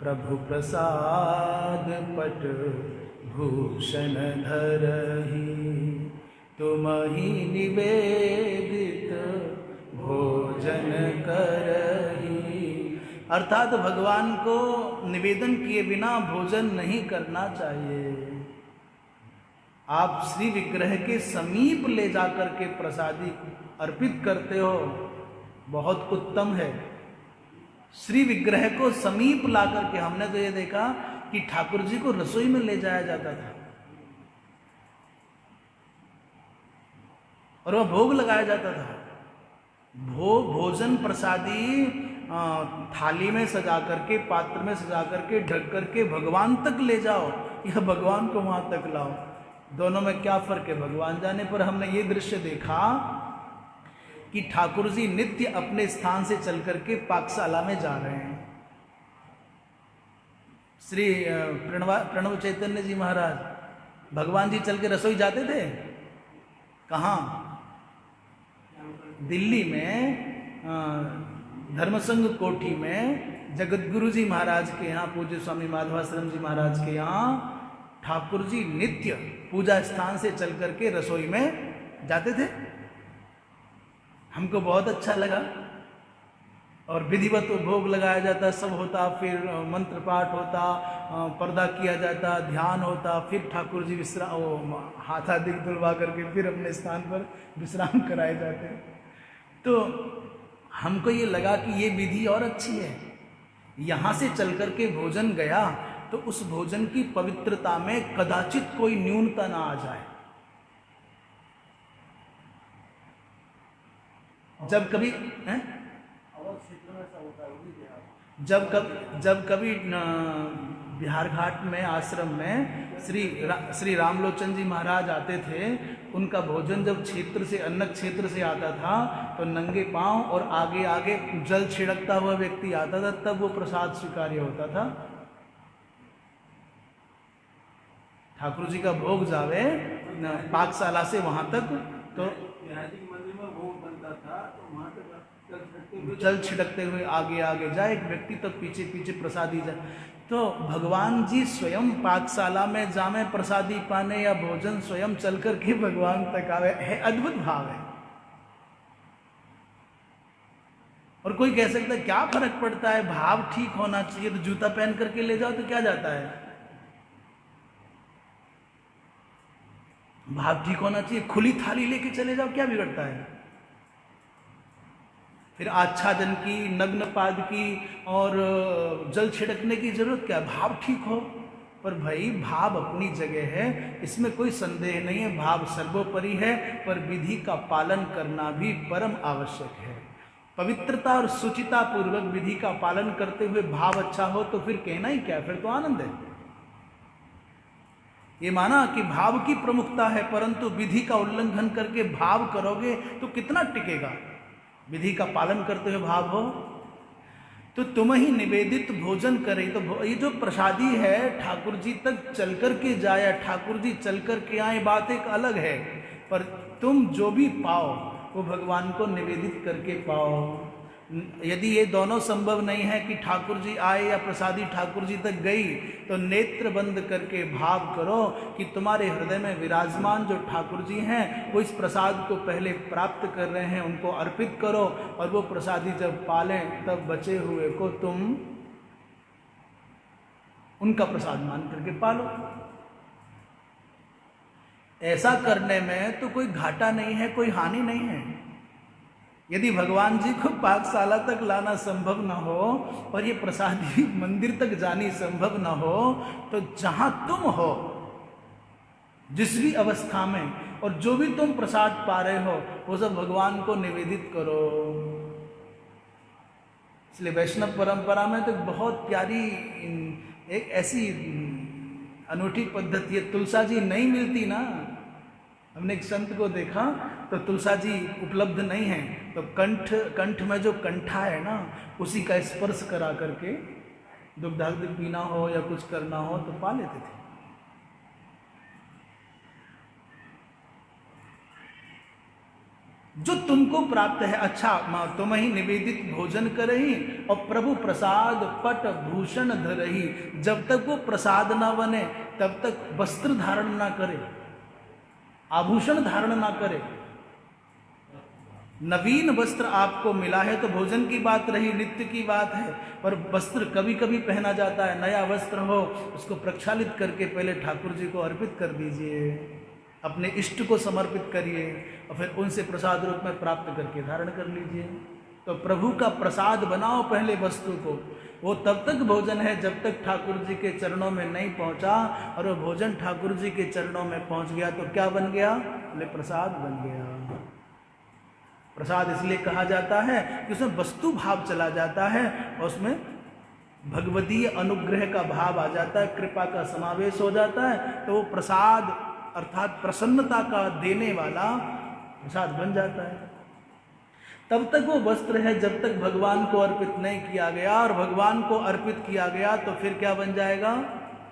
प्रभु प्रसाद पट भूषण धरही। तुम ही निवेदित भोजन करही। अर्थात भगवान को निवेदन किए बिना भोजन नहीं करना चाहिए। आप श्री विग्रह के समीप ले जाकर के प्रसादी अर्पित करते हो, बहुत उत्तम है। श्री विग्रह को समीप ला करके, हमने तो ये देखा कि ठाकुर जी को रसोई में ले जाया जाता था और वह भोग लगाया जाता था। भोजन प्रसादी थाली में सजा करके, पात्र में सजा करके, ढक करके भगवान तक ले जाओ या भगवान को वहां तक लाओ, दोनों में क्या फर्क है भगवान जाने। पर हमने ये दृश्य देखा कि ठाकुर जी नित्य अपने स्थान से चल करके पाकशाला में जा रहे हैं। श्री प्रणव चैतन्य जी महाराज, भगवान जी चल के रसोई जाते थे कहाँ? दिल्ली में धर्मसंघ कोठी में जगतगुरु जी महाराज के यहाँ, पूज्य स्वामी माधवाश्रम जी महाराज के यहाँ ठाकुर जी नित्य पूजा स्थान से चल करके रसोई में जाते थे। हमको बहुत अच्छा लगा। और विधिवत भोग लगाया जाता, सब होता, फिर मंत्र पाठ होता, पर्दा किया जाता, ध्यान होता, फिर ठाकुर जी विश्राम हाथादिक धुलवा करके फिर अपने स्थान पर विश्राम कराए जाते। तो हमको ये लगा कि ये विधि और अच्छी है। यहाँ से चल करके भोजन गया तो उस भोजन की पवित्रता में कदाचित कोई न्यूनता ना आ जाए। जब कभी जब कभी बिहार घाट में आश्रम में श्री रामलोचन जी महाराज आते थे, उनका भोजन जब क्षेत्र से, अन्न क्षेत्र से आता था तो नंगे पांव और आगे आगे जल छिड़कता हुआ व्यक्ति आता था, तब वो प्रसाद स्वीकार्य होता था। ठाकुर जी का भोग जावे पाकशाला से वहां तक, तो मंदिर में भोग बनता था तो वहां तक जल छिड़कते हुए आगे आगे जाए, एक व्यक्ति तक पीछे पीछे प्रसादी जाए। तो भगवान जी स्वयं पाकशाला में जामे प्रसादी पाने या भोजन स्वयं चल कर के भगवान तक आवे, है अद्भुत भाव है। और कोई कह सकता है क्या फर्क पड़ता है, भाव ठीक होना चाहिए, तो जूता पहन करके ले जाओ तो क्या जाता है, भाव ठीक होना चाहिए। खुली थाली लेके चले जाओ, क्या बिगड़ता है। फिर आच्छादन की, नग्न पाद की और जल छिड़कने की जरूरत क्या, भाव ठीक हो। पर भाई भाव अपनी जगह है, इसमें कोई संदेह नहीं है, भाव सर्वोपरि है, पर विधि का पालन करना भी परम आवश्यक है। पवित्रता और शुचिता पूर्वक विधि का पालन करते हुए भाव अच्छा हो तो फिर कहना ही क्या, फिर तो आनंद है। ये माना कि भाव की प्रमुखता है, परंतु विधि का उल्लंघन करके भाव करोगे तो कितना टिकेगा। विधि का पालन करते हुए भाव हो तो तुम ही निवेदित भोजन करे। तो ये जो प्रसादी है ठाकुर जी तक चल कर के जाए, ठाकुर जी चल कर के आए, बात एक अलग है, पर तुम जो भी पाओ वो भगवान को निवेदित करके पाओ। यदि ये दोनों संभव नहीं है कि ठाकुर जी आए या प्रसादी ठाकुर जी तक गई, तो नेत्र बंद करके भाव करो कि तुम्हारे हृदय में विराजमान जो ठाकुर जी हैं वो इस प्रसाद को पहले प्राप्त कर रहे हैं, उनको अर्पित करो, और वो प्रसादी जब पालें तब बचे हुए को तुम उनका प्रसाद मान करके पालो। ऐसा करने में तो कोई घाटा नहीं है, कोई हानि नहीं है। यदि भगवान जी को पाकशाला तक लाना संभव न हो और ये प्रसादी मंदिर तक जानी संभव न हो, तो जहां तुम हो, जिस भी अवस्था में, और जो भी तुम प्रसाद पा रहे हो, वो सब भगवान को निवेदित करो। इसलिए वैष्णव परंपरा में तो बहुत प्यारी एक ऐसी अनूठी पद्धति है। तुलसा जी नहीं मिलती ना, हमने एक संत को देखा तो तुलसा जी उपलब्ध नहीं है, तो कंठ में जो कंठा है ना, उसी का स्पर्श करा करके दुग्धाग्ध पीना हो या कुछ करना हो तो पा लेते थे। जो तुमको प्राप्त है, अच्छा तुम ही निवेदित भोजन करही और प्रभु प्रसाद पट भूषण धरही। जब तक वो प्रसाद ना बने तब तक वस्त्र धारण ना करे, आभूषण धारण ना करे, नवीन वस्त्र आपको मिला है तो भोजन की बात रही, नित्य की बात है, पर वस्त्र कभी कभी पहना जाता है। नया वस्त्र हो उसको प्रक्षालित करके पहले ठाकुर जी को अर्पित कर दीजिए, अपने इष्ट को समर्पित करिए और फिर उनसे प्रसाद रूप में प्राप्त करके धारण कर लीजिए। तो प्रभु का प्रसाद बनाओ पहले वस्तु को, वो तब तक भोजन है जब तक ठाकुर जी के चरणों में नहीं पहुंचा, और वो भोजन ठाकुर जी के चरणों में पहुंच गया तो क्या बन गया? बोले प्रसाद बन गया। प्रसाद इसलिए कहा जाता है कि उसमें वस्तु भाव चला जाता है और उसमें भगवतीय अनुग्रह का भाव आ जाता है, कृपा का समावेश हो जाता है, तो वो प्रसाद अर्थात प्रसन्नता का देने वाला प्रसाद बन जाता है। तब तक वो वस्त्र है जब तक भगवान को अर्पित नहीं किया गया, और भगवान को अर्पित किया गया तो फिर क्या बन जाएगा?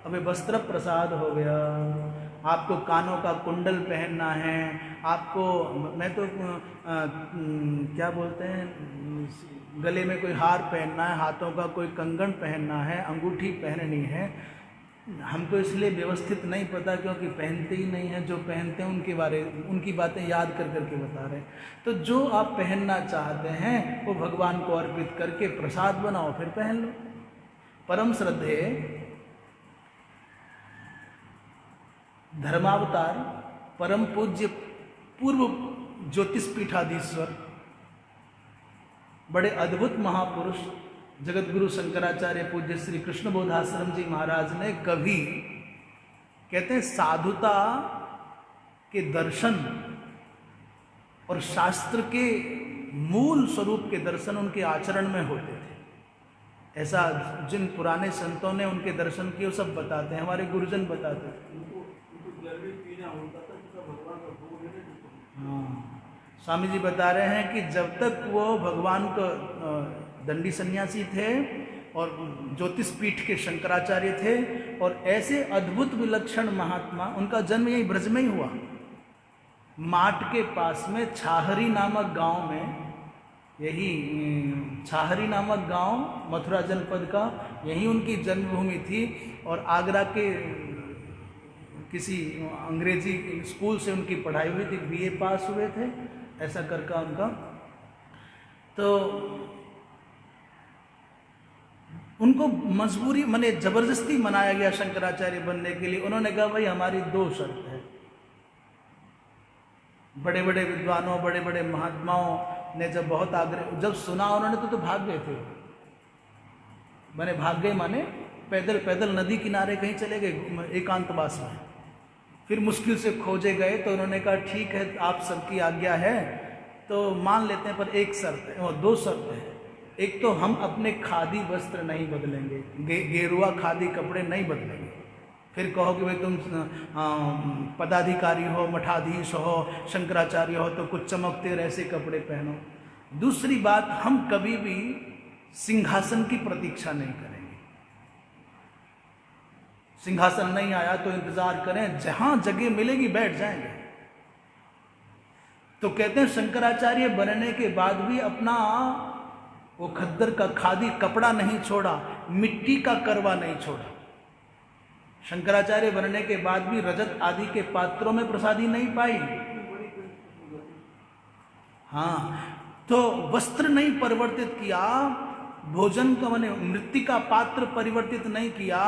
अबे वस्त्र प्रसाद हो गया। आपको कानों का कुंडल पहनना है, आपको मैं तो क्या बोलते हैं, गले में कोई हार पहनना है, हाथों का कोई कंगन पहनना है, अंगूठी पहननी है। हमको इसलिए व्यवस्थित नहीं पता क्योंकि पहनते ही नहीं हैं। जो पहनते हैं उनकी बातें याद कर करके बता रहे हैं। तो जो आप पहनना चाहते हैं वो भगवान को अर्पित करके प्रसाद बनाओ, फिर पहन लो। परम श्रद्धेय धर्मावतार परम पूज्य पूर्व ज्योतिषपीठाधीश्वर बड़े अद्भुत महापुरुष जगतगुरु शंकराचार्य पूज्य श्री कृष्ण बोधाश्रम जी महाराज ने कभी, कहते हैं, साधुता के दर्शन और शास्त्र के मूल स्वरूप के दर्शन उनके आचरण में होते थे। ऐसा जिन पुराने संतों ने उनके दर्शन किए सब बताते हैं, हमारे गुरुजन बताते थे। हाँ, स्वामी जी बता रहे हैं कि जब तक वो भगवान को दंडी सन्यासी थे और ज्योतिष पीठ के शंकराचार्य थे, और ऐसे अद्भुत विलक्षण महात्मा, उनका जन्म यही ब्रज में ही हुआ। माट के पास में छाहरी नामक गांव में, यही छाहरी नामक गांव मथुरा जनपद का, यही उनकी जन्मभूमि थी। और आगरा के किसी अंग्रेजी स्कूल से उनकी पढ़ाई हुई थी, बीए पास हुए थे, ऐसा करका उनका। तो उनको मजबूरी माने जबरदस्ती मनाया गया शंकराचार्य बनने के लिए। उन्होंने कहा भाई हमारी 2 शर्त है। बड़े बड़े विद्वानों, बड़े बड़े महात्माओं ने जब बहुत आग्रह, जब सुना उन्होंने तो भाग गए थे। माने भाग गए माने पैदल पैदल नदी किनारे कहीं चले गए एकांतवास में। फिर मुश्किल से खोजे गए तो उन्होंने कहा ठीक है आप सबकी आज्ञा है तो मान लेते हैं, पर एक शर्त है, और 2 शर्त है। एक तो हम अपने खादी वस्त्र नहीं बदलेंगे, गेरुआ खादी कपड़े नहीं बदलेंगे। फिर कहो कि भाई तुम पदाधिकारी हो, मठाधीश हो, शंकराचार्य हो, तो कुछ चमकते ऐसे कपड़े पहनो। दूसरी बात, हम कभी भी सिंहासन की प्रतीक्षा नहीं करेंगे। सिंहासन नहीं आया तो इंतजार करें, जहां जगह मिलेगी बैठ जाएंगे। तो कहते हैं शंकराचार्य बनने के बाद भी अपना वो खद्दर का खादी कपड़ा नहीं छोड़ा, मिट्टी का करवा नहीं छोड़ा। शंकराचार्य बनने के बाद भी रजत आदि के पात्रों में प्रसादी नहीं पाई। हाँ, तो वस्त्र नहीं परिवर्तित किया, भोजन का माने मृत्यु का पात्र परिवर्तित नहीं किया,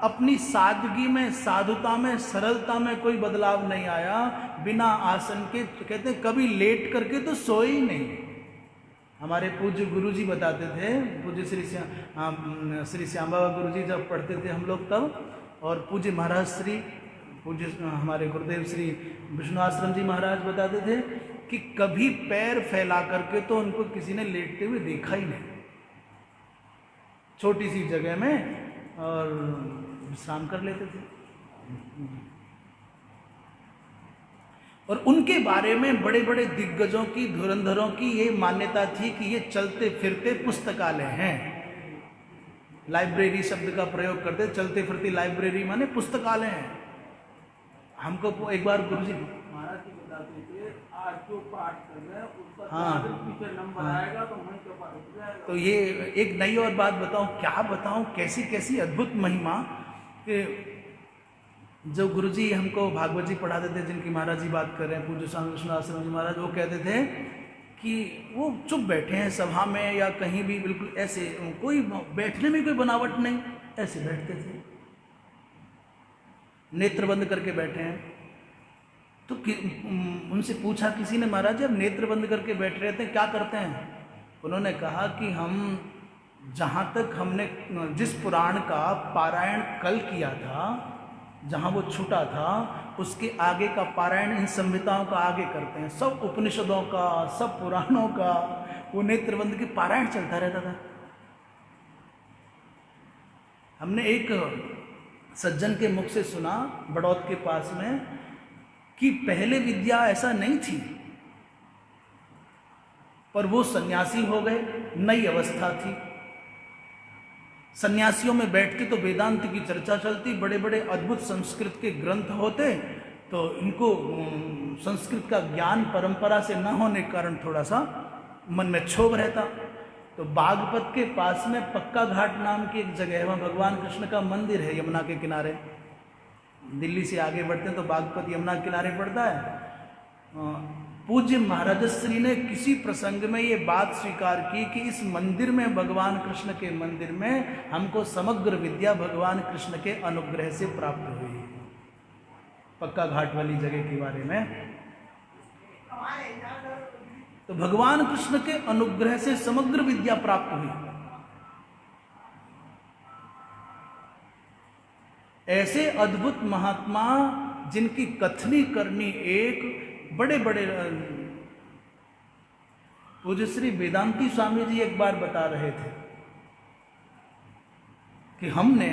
अपनी सादगी में, साधुता में, सरलता में कोई बदलाव नहीं आया। बिना आसन के, कहते कभी लेट करके तो सोए ही नहीं। हमारे पूज्य गुरुजी बताते थे, पूज्य श्री श्याम बाबा गुरुजी जब पढ़ते थे हम लोग तब, और पूज्य महाराज श्री पूज्य हमारे गुरुदेव श्री विष्णु आश्रम जी महाराज बताते थे कि कभी पैर फैला करके तो उनको किसी ने लेटते हुए देखा ही नहीं, छोटी सी जगह में, और विश्राम कर लेते थे। और उनके बारे में बड़े बड़े दिग्गजों की, धुरंधरों की ये मान्यता थी कि ये चलते फिरते पुस्तकालय हैं। लाइब्रेरी शब्द का प्रयोग करते, चलते फिरते लाइब्रेरी माने पुस्तकालय हैं। हमको एक बार गुरुजी महाराज जी बताते थे, आज जो पाठ कर रहे हैं उसका हाँ, पीछे नंबर आएगा तो वहीं का पाठ हो जाएगा। तो ये एक नई और बात बताऊं, क्या बताऊं, कैसी कैसी अद्भुत महिमा कि जो गुरुजी हमको भागवत जी पढ़ाते थे, जिनकी महाराज जी बात कर रहे हैं, पूज्य स्वामी विष्णु आश्रम जी महाराज, वो कहते थे कि वो चुप बैठे हैं सभा में या कहीं भी, बिल्कुल ऐसे, कोई बैठने में कोई बनावट नहीं, ऐसे बैठते थे, नेत्र बंद करके बैठे हैं। तो उनसे पूछा किसी ने, महाराज जब नेत्र बंद करके बैठ रहे थे क्या करते हैं? उन्होंने कहा कि हम जहाँ तक हमने जिस पुराण का पारायण कल किया था, जहाँ वो छूटा था, उसके आगे का पारायण इन संहिताओं का आगे करते हैं, सब उपनिषदों का, सब पुराणों का, वो नेत्रबंद के पारायण चलता रहता था। हमने एक सज्जन के मुख से सुना बड़ौद के पास में कि पहले विद्या ऐसा नहीं थी, पर वो सन्यासी हो गए, नई अवस्था थी। सन्यासियों में बैठते तो वेदांत की चर्चा चलती, बड़े बड़े अद्भुत संस्कृत के ग्रंथ होते, तो इनको संस्कृत का ज्ञान परंपरा से न होने के कारण थोड़ा सा मन में क्षोभ रहता। तो बागपत के पास में पक्का घाट नाम की एक जगह है, वहाँ भगवान कृष्ण का मंदिर है यमुना के किनारे। दिल्ली से आगे बढ़ते हैं तो बागपत यमुना के किनारे पड़ता है। पूज्य महाराज श्री ने किसी प्रसंग में ये बात स्वीकार की कि इस मंदिर में, भगवान कृष्ण के मंदिर में, हमको समग्र विद्या भगवान कृष्ण के अनुग्रह से प्राप्त हुई। पक्का घाट वाली जगह के बारे में, तो भगवान कृष्ण के अनुग्रह से समग्र विद्या प्राप्त हुई। ऐसे अद्भुत महात्मा जिनकी कथनी करनी एक बड़े बड़े, पूज्य श्री वेदांती स्वामी जी एक बार बता रहे थे कि हमने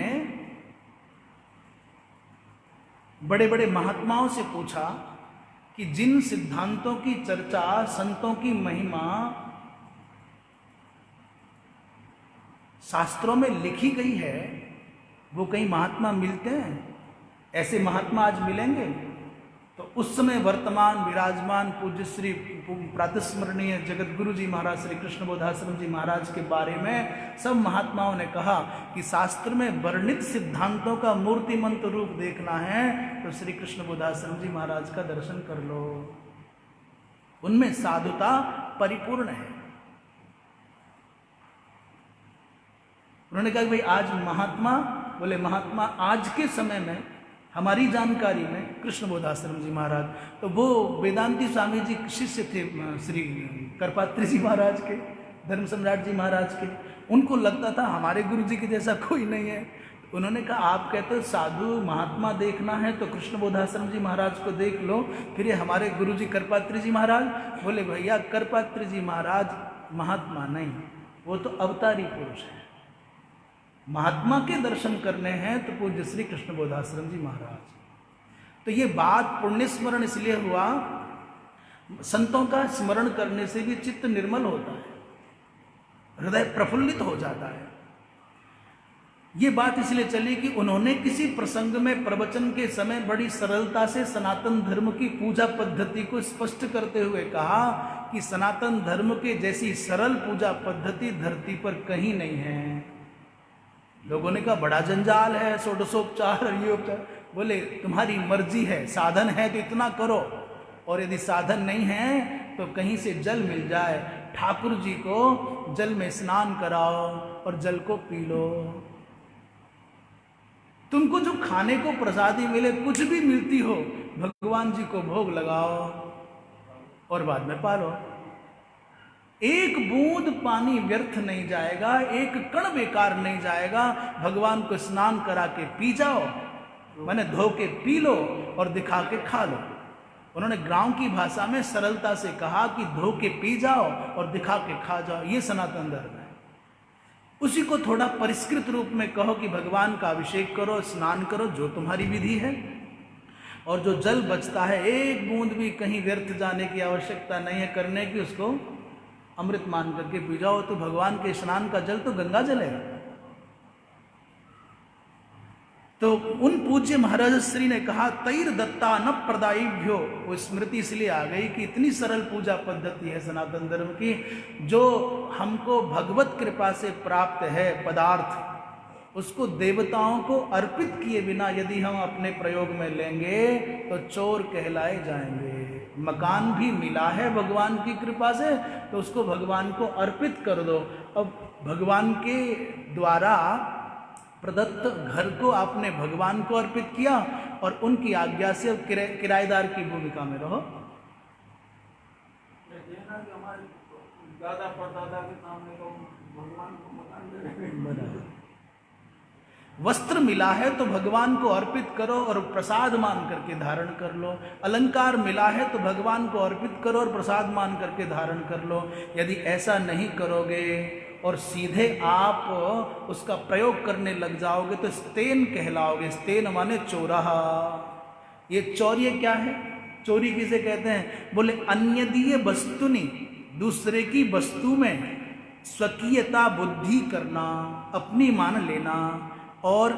बड़े बड़े महात्माओं से पूछा कि जिन सिद्धांतों की चर्चा, संतों की महिमा शास्त्रों में लिखी गई है, वो कहीं महात्मा मिलते हैं? ऐसे महात्मा आज मिलेंगे? तो उस समय वर्तमान विराजमान पूज्य श्री प्रातस्मरणीय जगत गुरु जी महाराज श्री कृष्ण बोधाश्रम जी महाराज के बारे में सब महात्माओं ने कहा कि शास्त्र में वर्णित सिद्धांतों का मूर्तिमंत रूप देखना है तो श्री कृष्ण बोधाश्रम जी महाराज का दर्शन कर लो, उनमें साधुता परिपूर्ण है। उन्होंने कहा कि भाई आज महात्मा, बोले महात्मा आज के समय में हमारी जानकारी में कृष्ण बोधाश्रम जी महाराज, तो वो वेदांती स्वामी जी शिष्य थे श्री करपात्री जी महाराज के, धर्म सम्राट जी महाराज के। उनको लगता था हमारे गुरु जी के जैसा कोई नहीं है। उन्होंने कहा आप कहते हो साधु महात्मा देखना है तो कृष्ण बोधाश्रम जी महाराज को देख लो, फिर ये हमारे गुरु जी करपात्री जी महाराज। बोले भैया करपात्री जी महाराज महात्मा नहीं, वो तो अवतारी पुरुष है। महात्मा के दर्शन करने हैं तो पूज्य श्री कृष्ण बोधाश्रम जी महाराज। तो ये बात पुण्य स्मरण इसलिए हुआ, संतों का स्मरण करने से भी चित्त निर्मल होता है, हृदय प्रफुल्लित हो जाता है। ये बात इसलिए चली कि उन्होंने किसी प्रसंग में प्रवचन के समय बड़ी सरलता से सनातन धर्म की पूजा पद्धति को स्पष्ट करते हुए कहा कि सनातन धर्म के जैसी सरल पूजा पद्धति धरती पर कहीं नहीं है। लोगों ने कहा बड़ा जंजाल है, षोडशोपचार और ये उपचार। बोले तुम्हारी मर्जी है, साधन है तो इतना करो, और यदि साधन नहीं है तो कहीं से जल मिल जाए, ठाकुर जी को जल में स्नान कराओ और जल को पी लो। तुमको जो खाने को प्रसादी मिले, कुछ भी मिलती हो, भगवान जी को भोग लगाओ और बाद में पालो। एक बूंद पानी व्यर्थ नहीं जाएगा, एक कण बेकार नहीं जाएगा। भगवान को स्नान करा के पी जाओ, मैंने धो के पी लो और दिखा के खा लो। उन्होंने गांव की भाषा में सरलता से कहा कि धो के पी जाओ और दिखा के खा जाओ, ये सनातन धर्म है। उसी को थोड़ा परिष्कृत रूप में कहो कि भगवान का अभिषेक करो, स्नान करो, जो तुम्हारी विधि है। और जो जल बचता है, एक बूंद भी कहीं व्यर्थ जाने की आवश्यकता नहीं है करने की, उसको अमृत मान करके पी जाओ। तो भगवान के स्नान का जल तो गंगा जल है। तो उन पूज्य महाराज श्री ने कहा तैर दत्ता न प्रदायिभ्यो, वो स्मृति इसलिए आ गई कि इतनी सरल पूजा पद्धति है सनातन धर्म की, जो हमको भगवत कृपा से प्राप्त है पदार्थ, उसको देवताओं को अर्पित किए बिना यदि हम अपने प्रयोग में लेंगे तो चोर कहलाए जाएंगे। मकान भी मिला है भगवान की कृपा से, तो उसको भगवान को अर्पित कर दो। अब भगवान के द्वारा प्रदत्त घर को आपने भगवान को अर्पित किया और उनकी आज्ञा से किराएदार की भूमिका में रहो। देना कि हमारे दादा परदादा के सामने तो भगवान को मकान दे रहे हैं। वस्त्र मिला है तो भगवान को अर्पित करो और प्रसाद मान करके धारण कर लो। अलंकार मिला है तो भगवान को अर्पित करो और प्रसाद मान करके धारण कर लो। यदि ऐसा नहीं करोगे और सीधे आप उसका प्रयोग करने लग जाओगे तो स्तेन कहलाओगे। स्तेन माने चोराहा। ये चौर्य क्या है? चोरी किसे कहते हैं? बोले अन्यदीय वस्तुनि, दूसरे की वस्तु में स्वकीयता बुद्धि करना, अपनी मान लेना और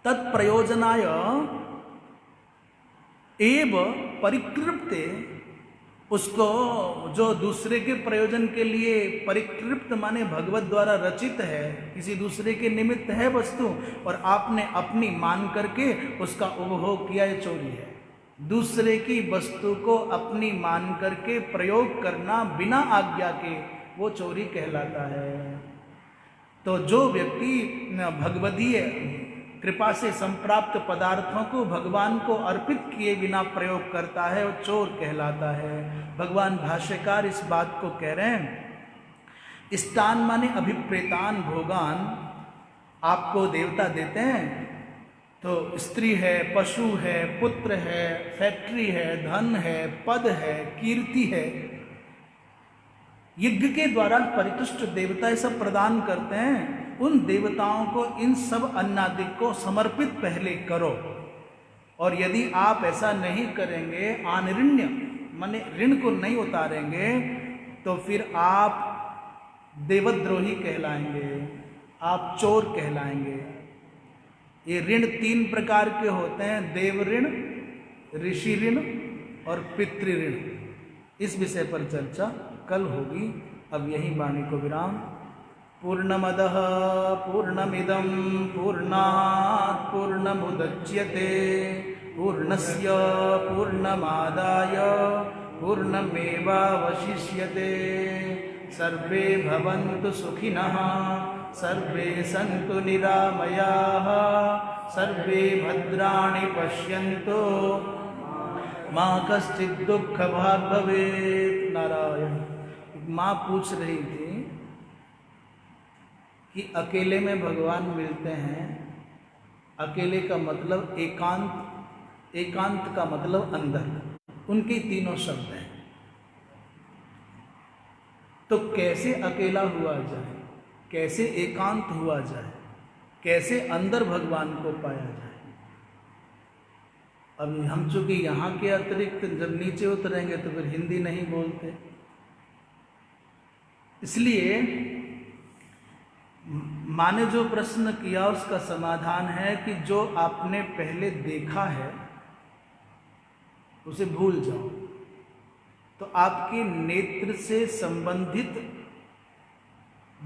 तत्प्रयोजनाय एव परिकृप्ते, उसको जो दूसरे के प्रयोजन के लिए परिकृप्त माने भगवत द्वारा रचित है, किसी दूसरे के निमित्त है वस्तु और आपने अपनी मान करके उसका उपभोग किया, ये चोरी है। दूसरे की वस्तु को अपनी मान करके प्रयोग करना बिना आज्ञा के, वो चोरी कहलाता है। तो जो व्यक्ति भगवदीय कृपा से संप्राप्त पदार्थों को भगवान को अर्पित किए बिना प्रयोग करता है, वो चोर कहलाता है। भगवान भाष्यकार इस बात को कह रहे हैं। स्थान माने अभिप्रेतान भोगान, आपको देवता देते हैं तो स्त्री है, पशु है, पुत्र है, फैक्ट्री है, धन है, पद है, कीर्ति है, यज्ञ के द्वारा परितुष्ट देवता सब प्रदान करते हैं। उन देवताओं को इन सब अन्नादि को समर्पित पहले करो। और यदि आप ऐसा नहीं करेंगे, आनऋण्य माने ऋण को नहीं उतारेंगे, तो फिर आप देवद्रोही कहलाएंगे, आप चोर कहलाएंगे। ये ऋण 3 प्रकार के होते हैं, देव ऋण, ऋषि ऋण और पितृ ऋण। इस विषय पर चर्चा कल होगी। अब यही वाणी को विराम। पूर्णमदः पूर्णमिदं पूर्णात् पूर्णमुदच्यते पूर्णस्य पूर्णमादाय पूर्णमेवावशिष्यते। सर्वे भवन्तु सुखिनः, सर्वे सन्तु निरामयाः, सर्वे भद्राणि पश्यन्तु, मा कश्चित् दुःखभाग् भवेत्। नारायण। माँ पूछ रही थी कि अकेले में भगवान मिलते हैं। अकेले का मतलब एकांत, एकांत का मतलब अंदर। उनके तीनों शब्द हैं। तो कैसे अकेला हुआ जाए, कैसे एकांत हुआ जाए, कैसे अंदर भगवान को पाया जाए। अब हम चूंकि यहाँ के अतिरिक्त जब नीचे उतरेंगे तो फिर हिंदी नहीं बोलते, इसलिए माँ ने जो प्रश्न किया उसका समाधान है कि जो आपने पहले देखा है उसे भूल जाओ। तो आपके नेत्र से संबंधित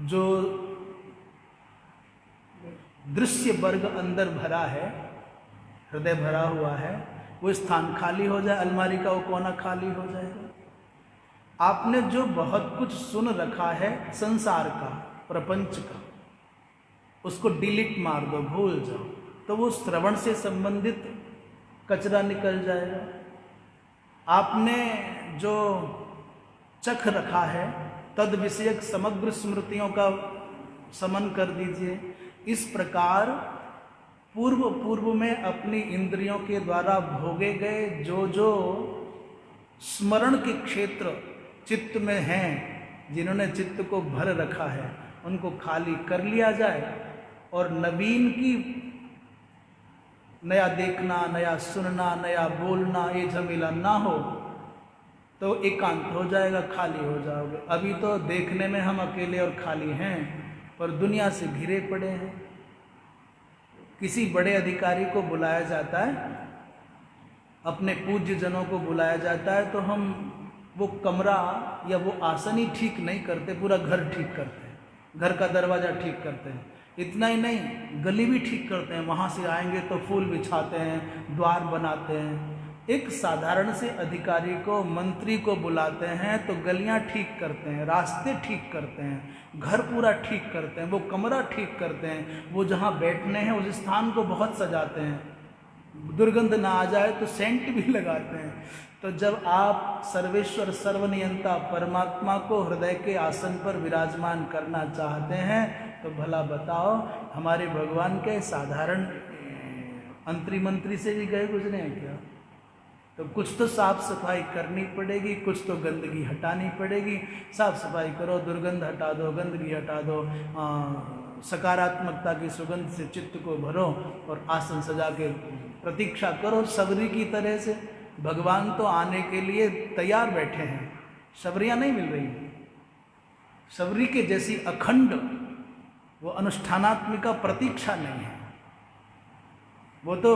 जो दृश्य वर्ग अंदर भरा है, हृदय भरा हुआ है, वो स्थान खाली हो जाए, अलमारी का वो कोना खाली हो जाएगा। आपने जो बहुत कुछ सुन रखा है संसार का, प्रपंच का, उसको डिलीट मार दो, भूल जाओ, तो वो श्रवण से संबंधित कचरा निकल जाएगा। आपने जो चख रखा है तद विषयक समग्र स्मृतियों का समन कर दीजिए। इस प्रकार पूर्व में अपनी इंद्रियों के द्वारा भोगे गए जो जो स्मरण के क्षेत्र चित्त में हैं, जिन्होंने चित्त को भर रखा है, उनको खाली कर लिया जाए और नवीन की नया देखना, नया सुनना, नया बोलना, ये झमेला ना हो तो एकांत हो जाएगा, खाली हो जाओगे। अभी तो देखने में हम अकेले और खाली हैं, पर दुनिया से घिरे पड़े हैं। किसी बड़े अधिकारी को बुलाया जाता है, अपने पूज्य जनों को बुलाया जाता है, तो हम वो कमरा या वो आसन ही ठीक नहीं करते, पूरा घर ठीक करते हैं, घर का दरवाज़ा ठीक करते हैं। इतना ही नहीं, गली भी ठीक करते हैं। वहाँ से आएंगे तो फूल बिछाते हैं, द्वार बनाते हैं, एक साधारण से अधिकारी को, मंत्री को बुलाते हैं तो गलियां ठीक करते हैं, रास्ते ठीक करते हैं, घर पूरा ठीक करते हैं, वो कमरा ठीक करते हैं, वो जहाँ बैठने हैं उस स्थान को बहुत सजाते हैं, दुर्गंध ना आ जाए तो सेंट भी लगाते हैं। तो जब आप सर्वेश्वर सर्वनियंता परमात्मा को हृदय के आसन पर विराजमान करना चाहते हैं तो भला बताओ, हमारे भगवान के साधारण अंतरी मंत्री से भी गए गुजरे हैं क्या? तो कुछ तो साफ सफाई करनी पड़ेगी, कुछ तो गंदगी हटानी पड़ेगी। साफ सफाई करो, दुर्गंध हटा दो, गंदगी हटा दो, सकारात्मकता की सुगंध से चित्त को भरो और आसन सजा के प्रतीक्षा करो सबरी की तरह से। भगवान तो आने के लिए तैयार बैठे हैं, सबरियां नहीं मिल रही। सबरी के जैसी अखंड वो अनुष्ठानात्मिका प्रतीक्षा नहीं है। वो तो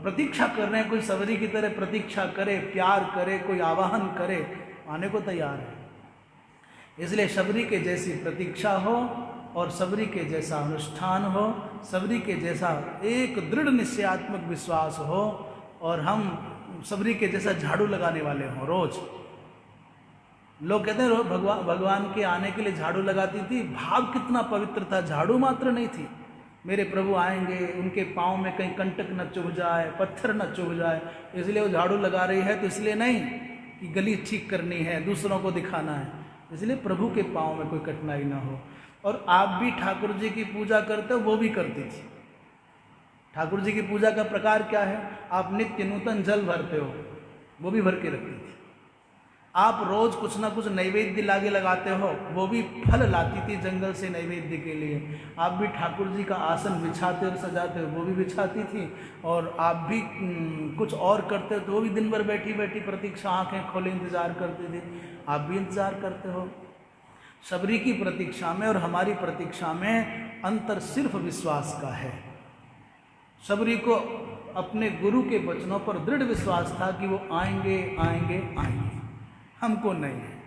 प्रतीक्षा कर रहे हैं, कोई सबरी की तरह प्रतीक्षा करे, प्यार करे, कोई आवाहन करे, आने को तैयार है। इसलिए सबरी के जैसी प्रतीक्षा हो और सबरी के जैसा अनुष्ठान हो, सबरी के जैसा एक दृढ़ निश्चयात्मक विश्वास हो, और हम सबरी के जैसा झाड़ू लगाने वाले हों रोज। लोग कहते हैं भगवान के आने के लिए झाड़ू लगाती थी, भाव कितना पवित्र था, झाड़ू मात्र नहीं थी। मेरे प्रभु आएंगे, उनके पाँव में कहीं कंटक न चुभ जाए, पत्थर न चुभ जाए, इसलिए वो झाड़ू लगा रही है। तो इसलिए नहीं कि गली ठीक करनी है, दूसरों को दिखाना है, इसलिए प्रभु के पाँव में कोई कठिनाई ना हो। और आप भी ठाकुर जी की पूजा करते हो, वो भी करती थी। ठाकुर जी की पूजा का प्रकार क्या है? आप नित्य नूतन जल भरते हो, वो भी भर के रखती थी। आप रोज कुछ ना कुछ नैवेद्य लागे लगाते हो, वो भी फल लाती थी जंगल से नैवेद्य के लिए। आप भी ठाकुर जी का आसन बिछाते और सजाते हो, वो भी बिछाती थी। और आप भी कुछ और करते हो तो वो भी दिन भर बैठी बैठी प्रतीक्षा, आंखें खोले इंतजार करती थी। आप भी इंतजार करते हो। सबरी की प्रतीक्षा में और हमारी प्रतीक्षा में अंतर सिर्फ विश्वास का है। सबरी को अपने गुरु के वचनों पर दृढ़ विश्वास था कि वो आएंगे आएंगे आएंगे, हमको नहीं है।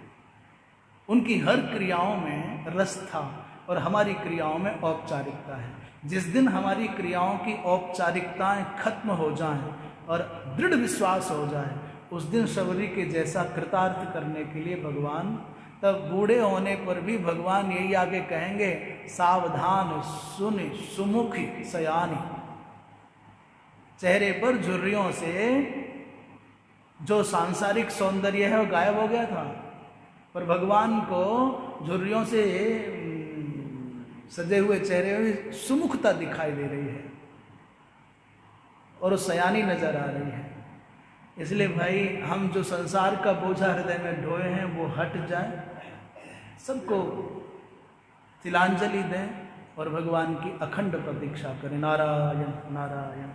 उनकी हर क्रियाओं में रस था और हमारी क्रियाओं में औपचारिकता है। जिस दिन हमारी क्रियाओं की औपचारिकताएं खत्म हो जाएं और दृढ़ विश्वास हो जाए, उस दिन सबरी के जैसा कृतार्थ करने के लिए भगवान, तब बूढ़े होने पर भी भगवान यही आगे कहेंगे, सावधान सुन सुमुखी सयानी। चेहरे पर झुर्रियों से जो सांसारिक सौंदर्य है वो गायब हो गया था, पर भगवान को झुर्रियों से सजे हुए चेहरे में सुमुखता दिखाई दे रही है और वो सयानी नजर आ रही है। इसलिए भाई, हम जो संसार का बोझा हृदय में ढोए हैं वो हट जाए, सबको तिलांजलि दें और भगवान की अखंड प्रतीक्षा करें। नारायण नारायण।